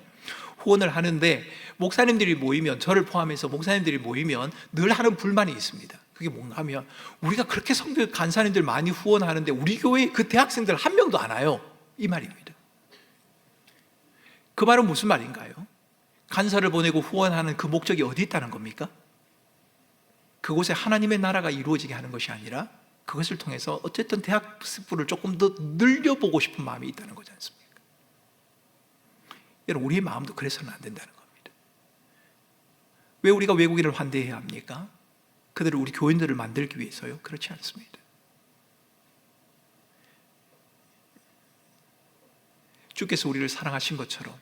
후원을 하는데 목사님들이 모이면, 저를 포함해서 목사님들이 모이면 늘 하는 불만이 있습니다. 그게 뭔가 하면, 우리가 그렇게 선교 간사님들 많이 후원하는데 우리 교회에 그 대학생들 한 명도 안 와요, 이 말입니다. 그 말은 무슨 말인가요? 간사를 보내고 후원하는 그 목적이 어디 있다는 겁니까? 그곳에 하나님의 나라가 이루어지게 하는 것이 아니라 그것을 통해서 어쨌든 대학습부를 조금 더 늘려보고 싶은 마음이 있다는 거지 않습니까? 여러분, 우리의 마음도 그래서는 안 된다는 겁니다. 왜 우리가 외국인을 환대해야 합니까? 그들을, 우리 교인들을 만들기 위해서요? 그렇지 않습니다. 주께서 우리를 사랑하신 것처럼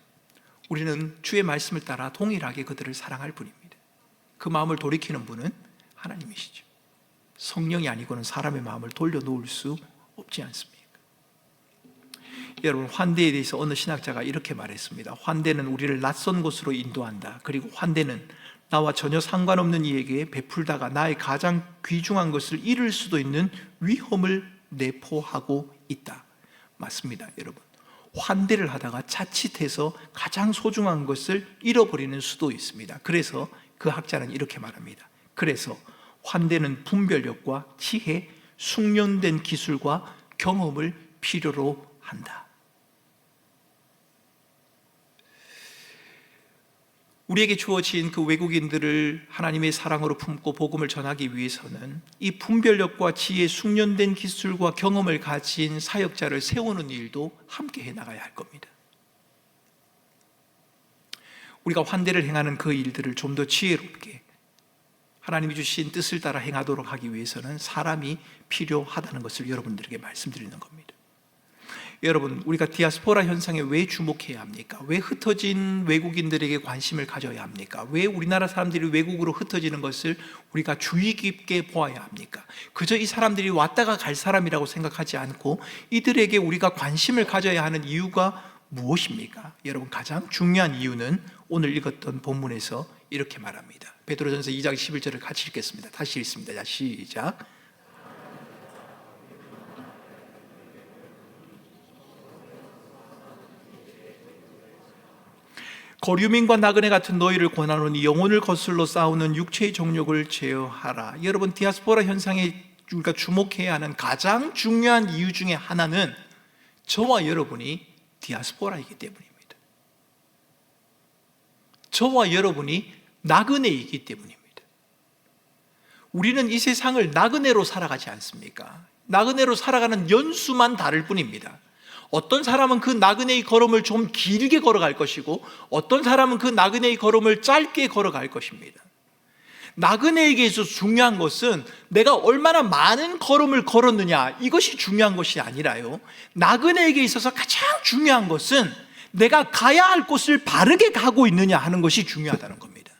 우리는 주의 말씀을 따라 동일하게 그들을 사랑할 뿐입니다. 그 마음을 돌이키는 분은 하나님이시죠. 성령이 아니고는 사람의 마음을 돌려놓을 수 없지 않습니까? 여러분, 환대에 대해서 어느 신학자가 이렇게 말했습니다. 환대는 우리를 낯선 곳으로 인도한다. 그리고 환대는 나와 전혀 상관없는 이에게 베풀다가 나의 가장 귀중한 것을 잃을 수도 있는 위험을 내포하고 있다. 맞습니다, 여러분. 환대를 하다가 자칫해서 가장 소중한 것을 잃어버리는 수도 있습니다. 그래서 그 학자는 이렇게 말합니다. 그래서 환대는 분별력과 지혜, 숙련된 기술과 경험을 필요로 한다. 우리에게 주어진 그 외국인들을 하나님의 사랑으로 품고 복음을 전하기 위해서는 이 분별력과 지혜, 숙련된 기술과 경험을 가진 사역자를 세우는 일도 함께 해나가야 할 겁니다. 우리가 환대를 행하는 그 일들을 좀 더 지혜롭게 하나님이 주신 뜻을 따라 행하도록 하기 위해서는 사람이 필요하다는 것을 여러분들에게 말씀드리는 겁니다. 여러분, 우리가 디아스포라 현상에 왜 주목해야 합니까? 왜 흩어진 외국인들에게 관심을 가져야 합니까? 왜 우리나라 사람들이 외국으로 흩어지는 것을 우리가 주의 깊게 보아야 합니까? 그저 이 사람들이 왔다가 갈 사람이라고 생각하지 않고 이들에게 우리가 관심을 가져야 하는 이유가 무엇입니까? 여러분, 가장 중요한 이유는 오늘 읽었던 본문에서 이렇게 말합니다. 베드로전서 2장 11절을 같이 읽겠습니다. 다시 읽습니다. 자, 시작. 거류민과 나그네 같은 너희를 권하노니 영혼을 거슬러 싸우는 육체의 정욕을 제어하라. 여러분, 디아스포라 현상에 우리가 주목해야 하는 가장 중요한 이유 중에 하나는 저와 여러분이 디아스포라이기 때문입니다. 저와 여러분이 나그네이기 때문입니다. 우리는 이 세상을 나그네로 살아가지 않습니까? 나그네로 살아가는 연수만 다를 뿐입니다. 어떤 사람은 그 나그네의 걸음을 좀 길게 걸어갈 것이고 어떤 사람은 그 나그네의 걸음을 짧게 걸어갈 것입니다. 나그네에게 있어서 중요한 것은 내가 얼마나 많은 걸음을 걸었느냐, 이것이 중요한 것이 아니라요, 나그네에게 있어서 가장 중요한 것은 내가 가야 할 곳을 바르게 가고 있느냐 하는 것이 중요하다는 겁니다.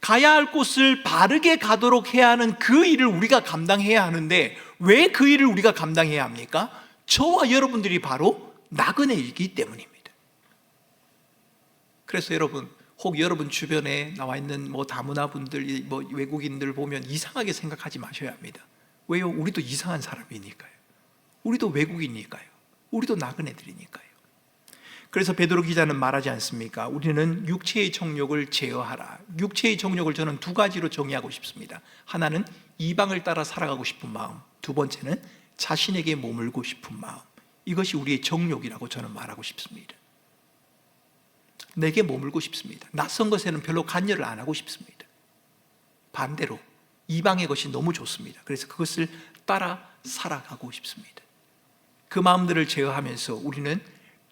가야 할 곳을 바르게 가도록 해야 하는 그 일을 우리가 감당해야 하는데, 왜 그 일을 우리가 감당해야 합니까? 저와 여러분들이 바로 나그네이기 때문입니다. 그래서 여러분, 혹 여러분 주변에 나와 있는 다문화 분들, 외국인들 보면 이상하게 생각하지 마셔야 합니다. 왜요? 우리도 이상한 사람이니까요. 우리도 외국인이니까요. 우리도 나그네들이니까요. 그래서 베드로 기자는 말하지 않습니까? 우리는 육체의 정욕을 제어하라. 육체의 정욕을 저는 두 가지로 정의하고 싶습니다. 하나는 이방을 따라 살아가고 싶은 마음, 두 번째는 자신에게 머물고 싶은 마음. 이것이 우리의 정욕이라고 저는 말하고 싶습니다. 내게 머물고 싶습니다. 낯선 것에는 별로 관여를 안 하고 싶습니다. 반대로 이방의 것이 너무 좋습니다. 그래서 그것을 따라 살아가고 싶습니다. 그 마음들을 제어하면서 우리는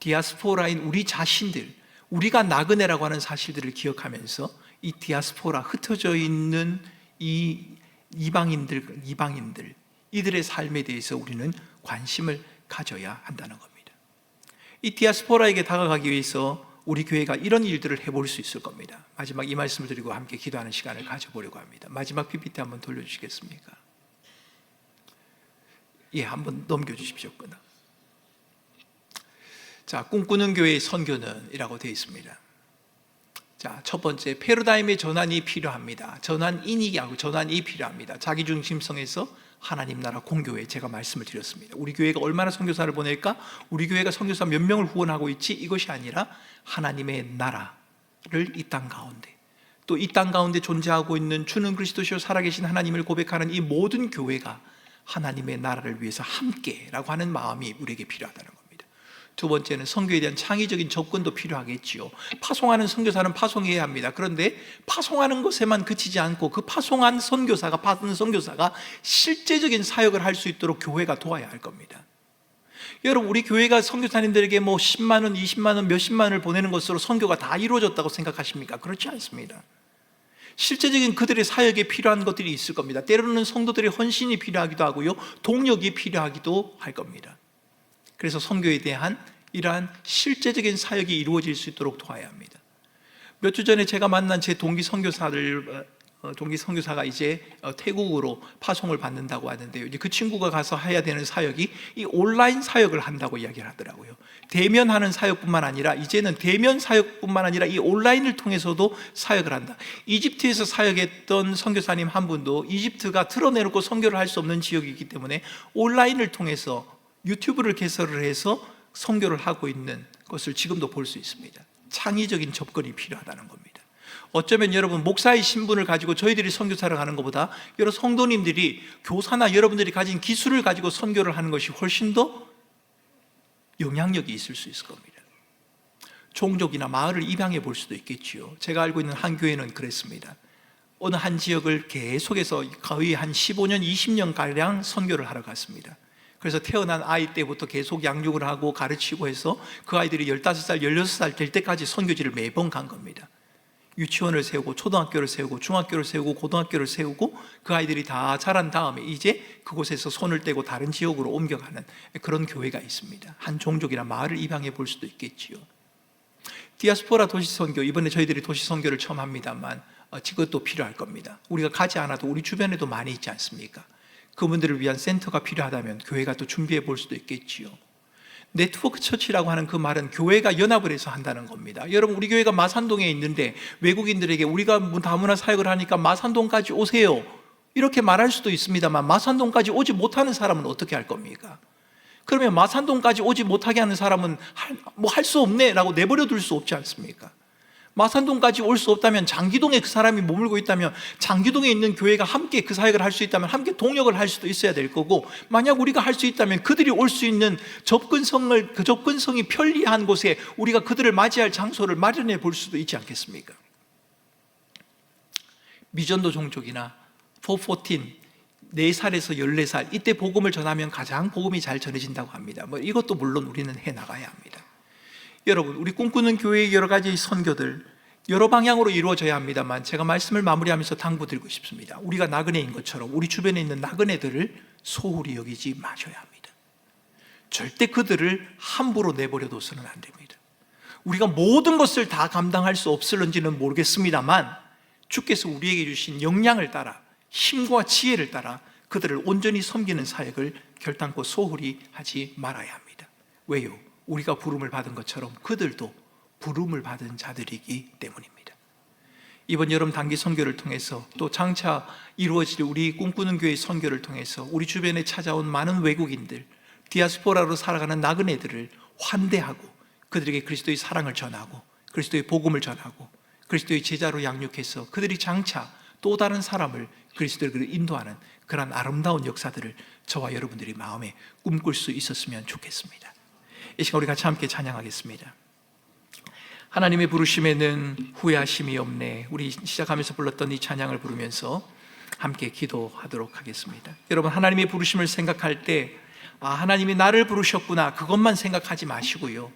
디아스포라인 우리 자신들, 우리가 나그네라고 하는 사실들을 기억하면서 이 디아스포라, 흩어져 있는 이 이방인들, 이들의 삶에 대해서 우리는 관심을 가져야 한다는 겁니다. 이 디아스포라에게 다가가기 위해서 우리 교회가 이런 일들을 해볼 수 있을 겁니다. 마지막 이 말씀을 드리고 함께 기도하는 시간을 가져보려고 합니다. 마지막 PPT 한번 돌려주시겠습니까? 예, 한번 넘겨주십시오. 자, 꿈꾸는 교회의 선교는 이라고 되어 있습니다. 자, 첫 번째, 패러다임의 전환이 필요합니다. 전환이 필요합니다. 자기중심성에서 하나님 나라 공교회, 제가 말씀을 드렸습니다. 우리 교회가 얼마나 선교사를 보낼까? 우리 교회가 선교사 몇 명을 후원하고 있지? 이것이 아니라 하나님의 나라를 이 땅 가운데, 또 이 땅 가운데 존재하고 있는 주는 그리스도시요 살아계신 하나님을 고백하는 이 모든 교회가 하나님의 나라를 위해서 함께라고 하는 마음이 우리에게 필요하다는 겁니다. 두 번째는 선교에 대한 창의적인 접근도 필요하겠지요. 파송하는 선교사는 파송해야 합니다. 그런데 파송하는 것에만 그치지 않고 그 파송한 선교사가, 받은 선교사가 실제적인 사역을 할 수 있도록 교회가 도와야 할 겁니다. 여러분, 우리 교회가 선교사님들에게 10만 원, 20만 원, 몇십만 원을 보내는 것으로 선교가 다 이루어졌다고 생각하십니까? 그렇지 않습니다. 실제적인 그들의 사역에 필요한 것들이 있을 겁니다. 때로는 성도들의 헌신이 필요하기도 하고요, 동력이 필요하기도 할 겁니다. 그래서 선교에 대한 이러한 실제적인 사역이 이루어질 수 있도록 도와야 합니다. 몇 주 전에 제가 만난 제 동기 선교사가 이제 태국으로 파송을 받는다고 하는데요, 이제 그 친구가 가서 해야 되는 사역이 이 온라인 사역을 한다고 이야기를 하더라고요. 대면하는 사역뿐만 아니라 이제는 대면 사역뿐만 아니라 이 온라인을 통해서도 사역을 한다. 이집트에서 사역했던 선교사님 한 분도 이집트가 드러내놓고 선교를 할 수 없는 지역이기 때문에 온라인을 통해서 유튜브를 개설을 해서 선교를 하고 있는 것을 지금도 볼 수 있습니다. 창의적인 접근이 필요하다는 겁니다. 어쩌면 여러분, 목사의 신분을 가지고 저희들이 선교사를 하는 것보다 여러 성도님들이 교사나 여러분들이 가진 기술을 가지고 선교를 하는 것이 훨씬 더 영향력이 있을 수 있을 겁니다. 종족이나 마을을 입양해 볼 수도 있겠지요. 제가 알고 있는 한 교회는 그랬습니다. 어느 한 지역을 계속해서 거의 한 15년, 20년가량 선교를 하러 갔습니다. 그래서 태어난 아이 때부터 계속 양육을 하고 가르치고 해서 그 아이들이 15살, 16살 될 때까지 선교지를 매번 간 겁니다. 유치원을 세우고 초등학교를 세우고 중학교를 세우고 고등학교를 세우고 그 아이들이 다 자란 다음에 이제 그곳에서 손을 떼고 다른 지역으로 옮겨가는 그런 교회가 있습니다. 한 종족이나 마을을 입양해 볼 수도 있겠지요. 디아스포라 도시선교, 이번에 저희들이 도시선교를 처음 합니다만 이것도 필요할 겁니다. 우리가 가지 않아도 우리 주변에도 많이 있지 않습니까? 그분들을 위한 센터가 필요하다면 교회가 또 준비해 볼 수도 있겠지요. 네트워크 처치라고 하는 그 말은 교회가 연합을 해서 한다는 겁니다. 여러분, 우리 교회가 마산동에 있는데 외국인들에게 우리가 다문화 사역을 하니까 마산동까지 오세요, 이렇게 말할 수도 있습니다만 마산동까지 오지 못하는 사람은 어떻게 할 겁니까? 그러면 마산동까지 오지 못하게 하는 사람은 할 수 없네 라고 내버려 둘 수 없지 않습니까? 마산동까지 올 수 없다면 장기동에 그 사람이 머물고 있다면 장기동에 있는 교회가 함께 그 사역을 할 수 있다면 함께 동역을 할 수도 있어야 될 거고, 만약 우리가 할 수 있다면 그들이 올 수 있는 그 접근성이 편리한 곳에 우리가 그들을 맞이할 장소를 마련해 볼 수도 있지 않겠습니까? 미전도 종족이나 414, 4살에서 14살 이때 복음을 전하면 가장 복음이 잘 전해진다고 합니다. 이것도 물론 우리는 해나가야 합니다. 여러분, 우리 꿈꾸는 교회의 여러 가지 선교들 여러 방향으로 이루어져야 합니다만 제가 말씀을 마무리하면서 당부드리고 싶습니다. 우리가 나그네인 것처럼 우리 주변에 있는 나그네들을 소홀히 여기지 마셔야 합니다. 절대 그들을 함부로 내버려둬서는 안 됩니다. 우리가 모든 것을 다 감당할 수 없을런지는 모르겠습니다만 주께서 우리에게 주신 역량을 따라, 힘과 지혜를 따라 그들을 온전히 섬기는 사역을 결단코 소홀히 하지 말아야 합니다. 왜요? 우리가 부름을 받은 것처럼 그들도 부름을 받은 자들이기 때문입니다. 이번 여름 단기 선교를 통해서 또 장차 이루어질 우리 꿈꾸는 교회 선교를 통해서 우리 주변에 찾아온 많은 외국인들, 디아스포라로 살아가는 나그네들을 환대하고 그들에게 그리스도의 사랑을 전하고 그리스도의 복음을 전하고 그리스도의 제자로 양육해서 그들이 장차 또 다른 사람을 그리스도를 인도하는 그런 아름다운 역사들을 저와 여러분들이 마음에 꿈꿀 수 있었으면 좋겠습니다. 이 시간 우리 같이 함께 찬양하겠습니다. 하나님의 부르심에는 후회하심이 없네. 우리 시작하면서 불렀던 이 찬양을 부르면서 함께 기도하도록 하겠습니다. 여러분, 하나님의 부르심을 생각할 때 하나님이 나를 부르셨구나, 그것만 생각하지 마시고요,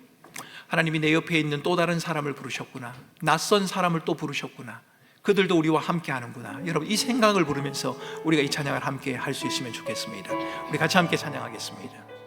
하나님이 내 옆에 있는 또 다른 사람을 부르셨구나, 낯선 사람을 또 부르셨구나, 그들도 우리와 함께 하는구나, 여러분 이 생각을 부르면서 우리가 이 찬양을 함께 할 수 있으면 좋겠습니다. 우리 같이 함께 찬양하겠습니다.